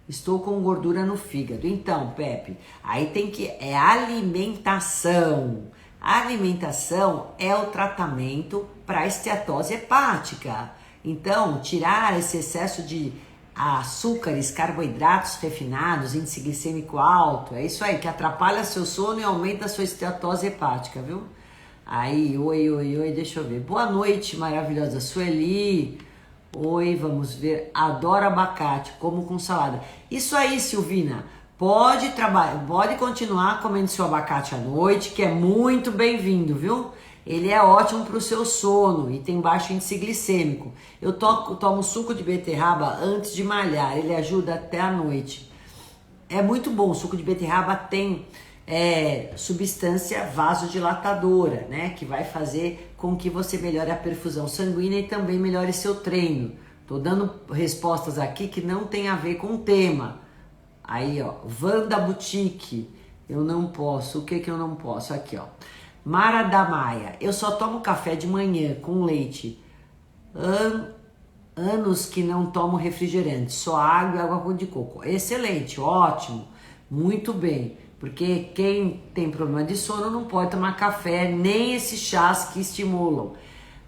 Estou com gordura no fígado. Então, Pepe, aí tem que... é alimentação. A alimentação é o tratamento para esteatose hepática. Então, tirar esse excesso de açúcares, carboidratos refinados, índice glicêmico alto, é isso aí, que atrapalha seu sono e aumenta a sua esteatose hepática, viu? Aí, oi, deixa eu ver. Boa noite, maravilhosa Sueli. Oi, vamos ver. Adoro abacate, como com salada. Isso aí, Silvina. Pode continuar comendo seu abacate à noite, que é muito bem-vindo, viu? Ele é ótimo para o seu sono e tem baixo índice glicêmico. Eu tomo suco de beterraba antes de malhar, ele ajuda até a noite. É muito bom, o suco de beterraba tem substância vasodilatadora, né? Que vai fazer com que você melhore a perfusão sanguínea e também melhore seu treino. Tô dando respostas aqui que não tem a ver com o tema. Aí, ó, Wanda Boutique, eu não posso. O que eu não posso? Aqui, ó. Mara da Maia, eu só tomo café de manhã com leite. Anos que não tomo refrigerante, só água e água de coco. Excelente, ótimo, muito bem. Porque quem tem problema de sono não pode tomar café, nem esses chás que estimulam.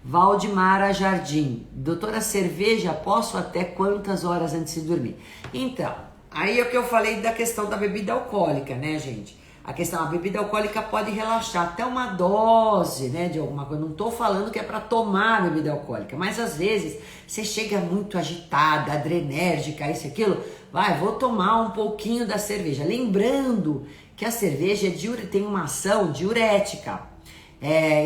Valdemara Jardim, doutora, cerveja posso até quantas horas antes de dormir? Então, aí é o que eu falei da questão da bebida alcoólica, né, gente? A bebida alcoólica pode relaxar até uma dose, né, de alguma coisa. Não tô falando que é para tomar bebida alcoólica, mas às vezes você chega muito agitada, adrenérgica, isso e aquilo, vou tomar um pouquinho da cerveja. Lembrando que a cerveja tem uma ação diurética.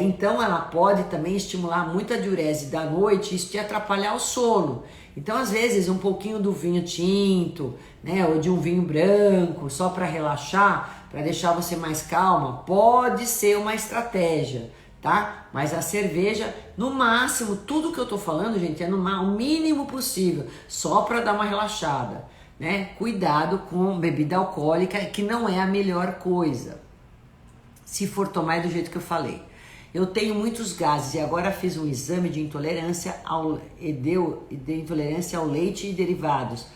Então ela pode também estimular muito a diurese da noite e isso te atrapalhar o sono. Então, às vezes, um pouquinho do vinho tinto, né, ou de um vinho branco, só para relaxar, para deixar você mais calma, pode ser uma estratégia, tá? Mas a cerveja, no máximo, tudo que eu tô falando, gente, é o mínimo possível, só para dar uma relaxada, né? Cuidado com bebida alcoólica, que não é a melhor coisa, se for tomar do jeito que eu falei. Eu tenho muitos gases e agora fiz um exame de intolerância intolerância ao leite e derivados.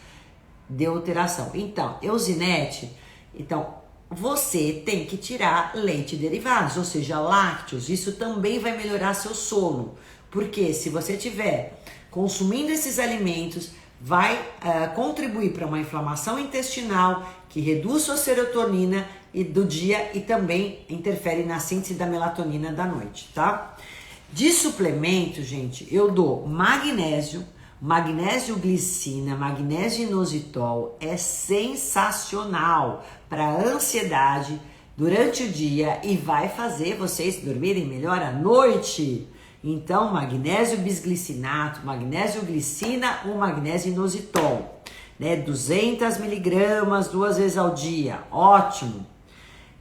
Deu alteração. Então, Eusinete, você tem que tirar leite e derivados, ou seja, lácteos. Isso também vai melhorar seu sono. Porque se você estiver consumindo esses alimentos, vai contribuir para uma inflamação intestinal que reduz sua serotonina do dia e também interfere na síntese da melatonina da noite, tá? De suplemento, gente, eu dou magnésio glicina, magnésio inositol, é sensacional para ansiedade durante o dia e vai fazer vocês dormirem melhor à noite. Então, magnésio bisglicinato, magnésio glicina ou magnésio inositol, né? 200 miligramas 2 vezes ao dia, ótimo.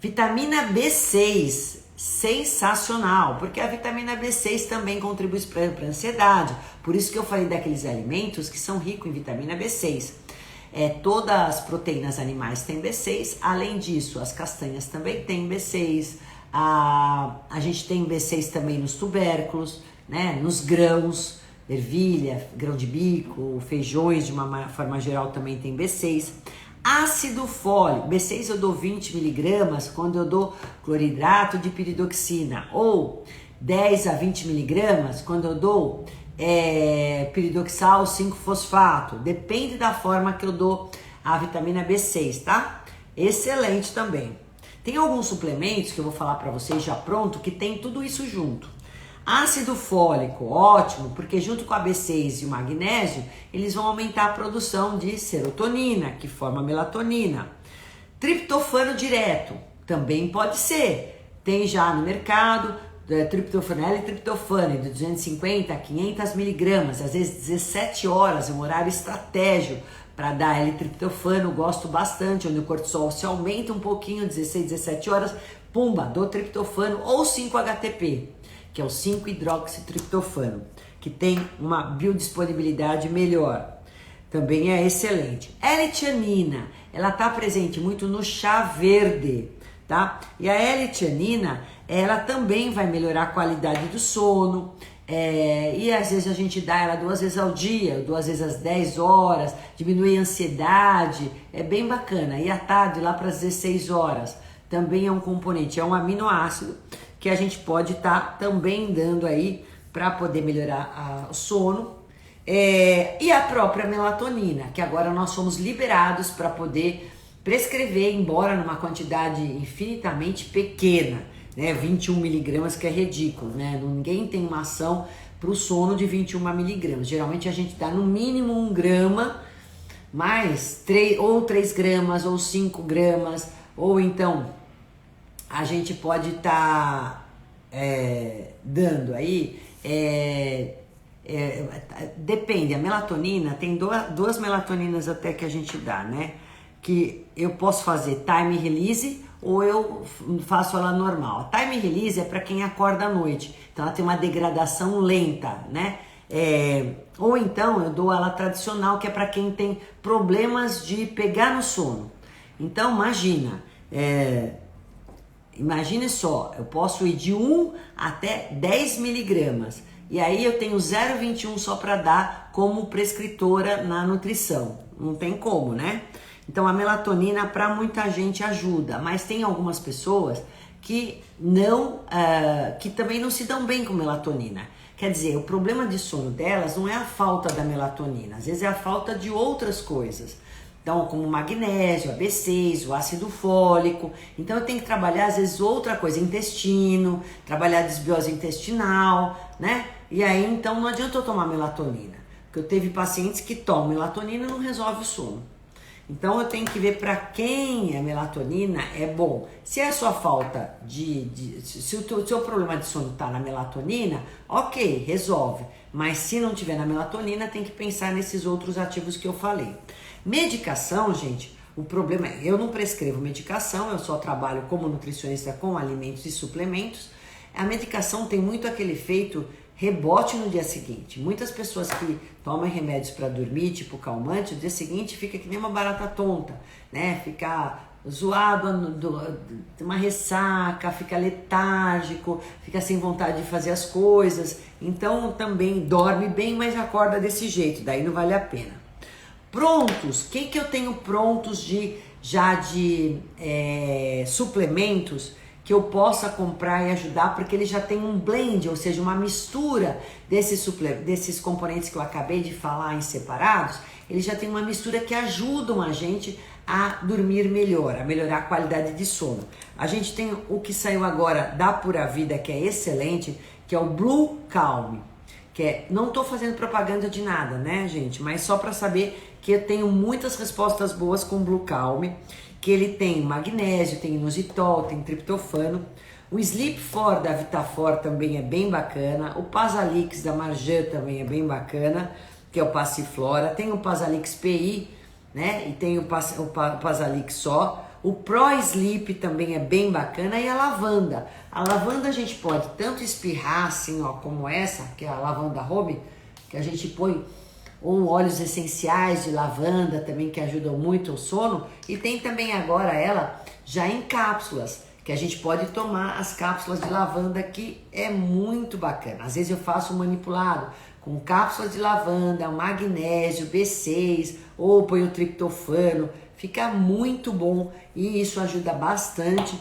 Vitamina B6, sensacional, porque a vitamina B6 também contribui para a ansiedade. Por isso que eu falei daqueles alimentos que são ricos em vitamina B6. Todas as proteínas animais têm B6, além disso, as castanhas também têm B6, a gente tem B6 também nos tubérculos, né, nos grãos, ervilha, grão de bico, feijões de uma forma geral também tem B6. Ácido fólico, B6 eu dou 20 miligramas quando eu dou cloridrato de piridoxina, ou 10 a 20 miligramas quando eu dou piridoxal 5-fosfato, depende da forma que eu dou a vitamina B6, tá? Excelente também. Tem alguns suplementos que eu vou falar para vocês já pronto, que tem tudo isso junto. Ácido fólico, ótimo, porque junto com a B6 e o magnésio, eles vão aumentar a produção de serotonina, que forma melatonina. Triptofano direto, também pode ser. Tem já no mercado, triptofano, L-triptofano, de 250 a 500 miligramas, às vezes 17 horas, é um horário estratégico para dar L-triptofano, gosto bastante, onde o cortisol se aumenta um pouquinho, 16, 17 horas, pumba, dou triptofano, ou 5-HTP, que é o 5-hidroxitriptofano, que tem uma biodisponibilidade melhor. Também é excelente. L-tianina, ela está presente muito no chá verde, tá? E a L-tianina, ela também vai melhorar a qualidade do sono, e às vezes a gente dá ela 2 vezes ao dia, 2 vezes às 10 horas, diminui a ansiedade, é bem bacana. E à tarde, lá para as 16 horas, também é um componente, é um aminoácido que a gente pode estar também dando aí para poder melhorar o sono. E a própria melatonina, que agora nós somos liberados para poder prescrever, embora numa quantidade infinitamente pequena, né, 21 miligramas, que é ridículo, né? Ninguém tem uma ação para o sono de 21 miligramas. Geralmente a gente dá no mínimo 1 grama, mais 3 gramas ou 5 gramas, ou então a gente pode estar dando aí, depende, a melatonina, tem 2 melatoninas até que a gente dá, né? Que eu posso fazer time release ou eu faço ela normal. A time release é para quem acorda à noite, então ela tem uma degradação lenta, né? Ou então eu dou ela tradicional, que é para quem tem problemas de pegar no sono. Então imagine só, eu posso ir de 1 até 10 miligramas. E aí eu tenho 0,21 só para dar como prescritora na nutrição. Não tem como, né? Então a melatonina para muita gente ajuda, mas tem algumas pessoas que que também não se dão bem com melatonina. Quer dizer, o problema de sono delas não é a falta da melatonina, às vezes é a falta de outras coisas. Então, como o magnésio, a B6, o ácido fólico. Então eu tenho que trabalhar às vezes outra coisa, intestino, trabalhar a desbiose intestinal, né? E aí então não adianta eu tomar melatonina, porque eu teve pacientes que tomam melatonina e não resolve o sono. Então eu tenho que ver para quem a melatonina é bom. Se é a sua falta se o seu problema de sono está na melatonina, ok, resolve. Mas se não tiver na melatonina, tem que pensar nesses outros ativos que eu falei. Medicação, gente, o problema é, eu não prescrevo medicação, eu só trabalho como nutricionista com alimentos e suplementos. A medicação tem muito aquele efeito rebote no dia seguinte. Muitas pessoas que tomam remédios para dormir, tipo calmante, no dia seguinte fica que nem uma barata tonta, né? Fica zoado, tem uma ressaca, fica letárgico, fica sem vontade de fazer as coisas. Então também dorme bem, mas acorda desse jeito, daí não vale a pena. Prontos, o que eu tenho prontos de suplementos que eu possa comprar e ajudar, porque ele já tem um blend, ou seja, uma mistura desses componentes que eu acabei de falar em separados. Ele já tem uma mistura que ajudam a gente a dormir melhor, a melhorar a qualidade de sono. A gente tem o que saiu agora da Pura Vida, que é excelente, que é o Blue Calm, não estou fazendo propaganda de nada, né, gente, mas só para saber que eu tenho muitas respostas boas com o Blue Calm, que ele tem magnésio, tem inositol, tem triptofano. O Sleep For da Vitafor também é bem bacana. O Pasalix da Marjan também é bem bacana, que é o Passiflora. Tem o Pasalix PI, né? E tem o Pasalix só. O Pro Sleep também é bem bacana. E a lavanda. A lavanda a gente pode tanto espirrar assim, ó, como essa, que é a lavanda home, que a gente põe óleos essenciais de lavanda também, que ajudam muito o sono. E tem também agora ela já em cápsulas, que a gente pode tomar as cápsulas de lavanda, que é muito bacana. Às vezes eu faço um manipulado com cápsulas de lavanda, magnésio, B6, ou põe o triptofano, fica muito bom e isso ajuda bastante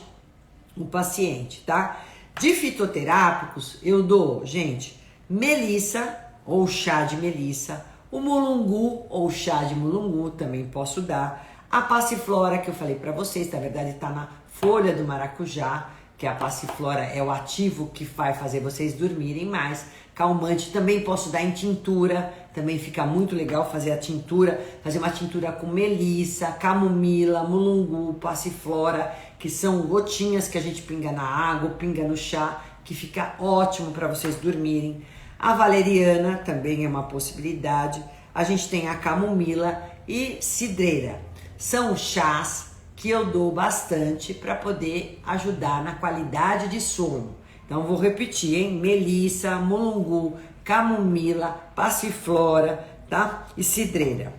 o paciente, tá? De fitoterápicos eu dou, gente, melissa ou chá de melissa, o mulungu ou chá de mulungu também posso dar. A passiflora que eu falei para vocês, na verdade está na folha do maracujá, que a passiflora é o ativo que vai fazer vocês dormirem mais. Calmante também posso dar em tintura, também fica muito legal fazer a tintura, fazer uma tintura com melissa, camomila, mulungu, passiflora, que são gotinhas que a gente pinga na água, pinga no chá, que fica ótimo para vocês dormirem. A valeriana também é uma possibilidade. A gente tem a camomila e cidreira. São chás que eu dou bastante para poder ajudar na qualidade de sono. Então vou repetir, hein? Melissa, mulungu, camomila, passiflora, tá? E cidreira.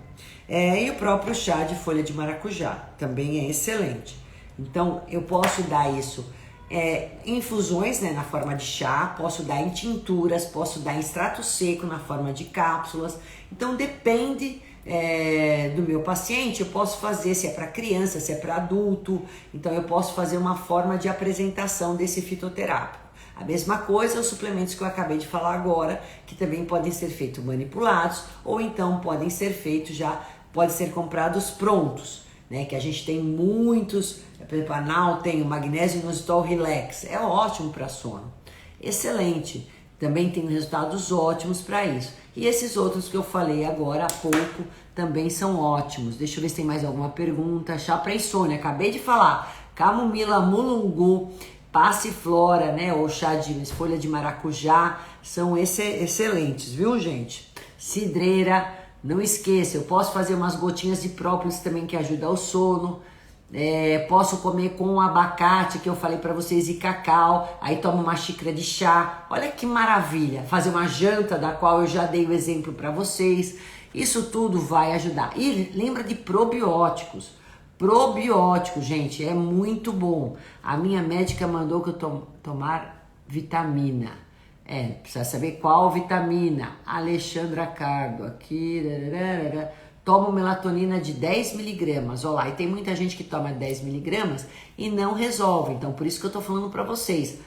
E o próprio chá de folha de maracujá também é excelente. Então eu posso dar isso em infusões, né, na forma de chá, posso dar em tinturas, posso dar em extrato seco na forma de cápsulas. Então depende do meu paciente, eu posso fazer se é para criança, se é para adulto. Então eu posso fazer uma forma de apresentação desse fitoterápico. A mesma coisa os suplementos que eu acabei de falar agora, que também podem ser feitos manipulados ou então podem ser feitos pode ser comprados prontos, né? Que a gente tem muitos, por exemplo, a Nau tem o magnésio inositol relax, é ótimo para sono, excelente, também tem resultados ótimos para isso. E esses outros que eu falei agora há pouco também são ótimos. Deixa eu ver se tem mais alguma pergunta. Chá para insônia, acabei de falar, camomila, mulungu, passiflora, né, ou chá de folha de maracujá, são excelentes, viu, gente? Cidreira, não esqueça, eu posso fazer umas gotinhas de própolis também que ajuda ao sono. Posso comer com abacate, que eu falei para vocês, e cacau, aí tomo uma xícara de chá. Olha que maravilha, fazer uma janta da qual eu já dei o exemplo para vocês. Isso tudo vai ajudar. E lembra de probióticos. Probiótico, gente, é muito bom. A minha médica mandou que eu tomar vitamina. Precisa saber qual vitamina. Alexandra Cardo, aqui. Tomo melatonina de 10 miligramas. Olha lá, e tem muita gente que toma 10 miligramas e não resolve. Então, por isso que eu tô falando para vocês.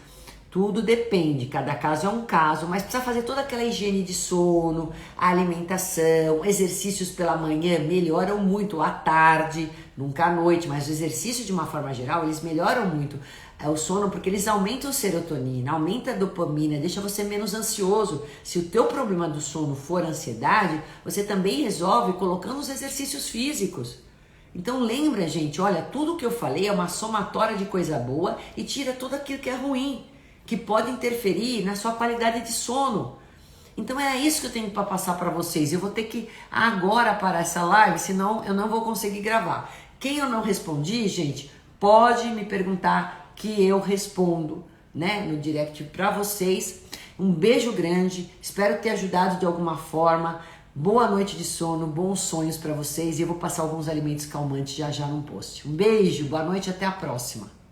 Tudo depende, cada caso é um caso, mas precisa fazer toda aquela higiene de sono, alimentação, exercícios pela manhã melhoram muito, à tarde, nunca à noite, mas o exercício de uma forma geral, eles melhoram muito o sono porque eles aumentam a serotonina, aumenta a dopamina, deixa você menos ansioso. Se o teu problema do sono for ansiedade, você também resolve colocando os exercícios físicos. Então lembra, gente, olha, tudo que eu falei é uma somatória de coisa boa e tira tudo aquilo que é ruim, que pode interferir na sua qualidade de sono. Então é isso que eu tenho para passar para vocês. Eu vou ter que agora parar essa live, senão eu não vou conseguir gravar. Quem eu não respondi, gente, pode me perguntar que eu respondo, né, no direct para vocês. Um beijo grande, espero ter ajudado de alguma forma. Boa noite de sono, bons sonhos para vocês. E eu vou passar alguns alimentos calmantes já no post. Um beijo, boa noite, até a próxima.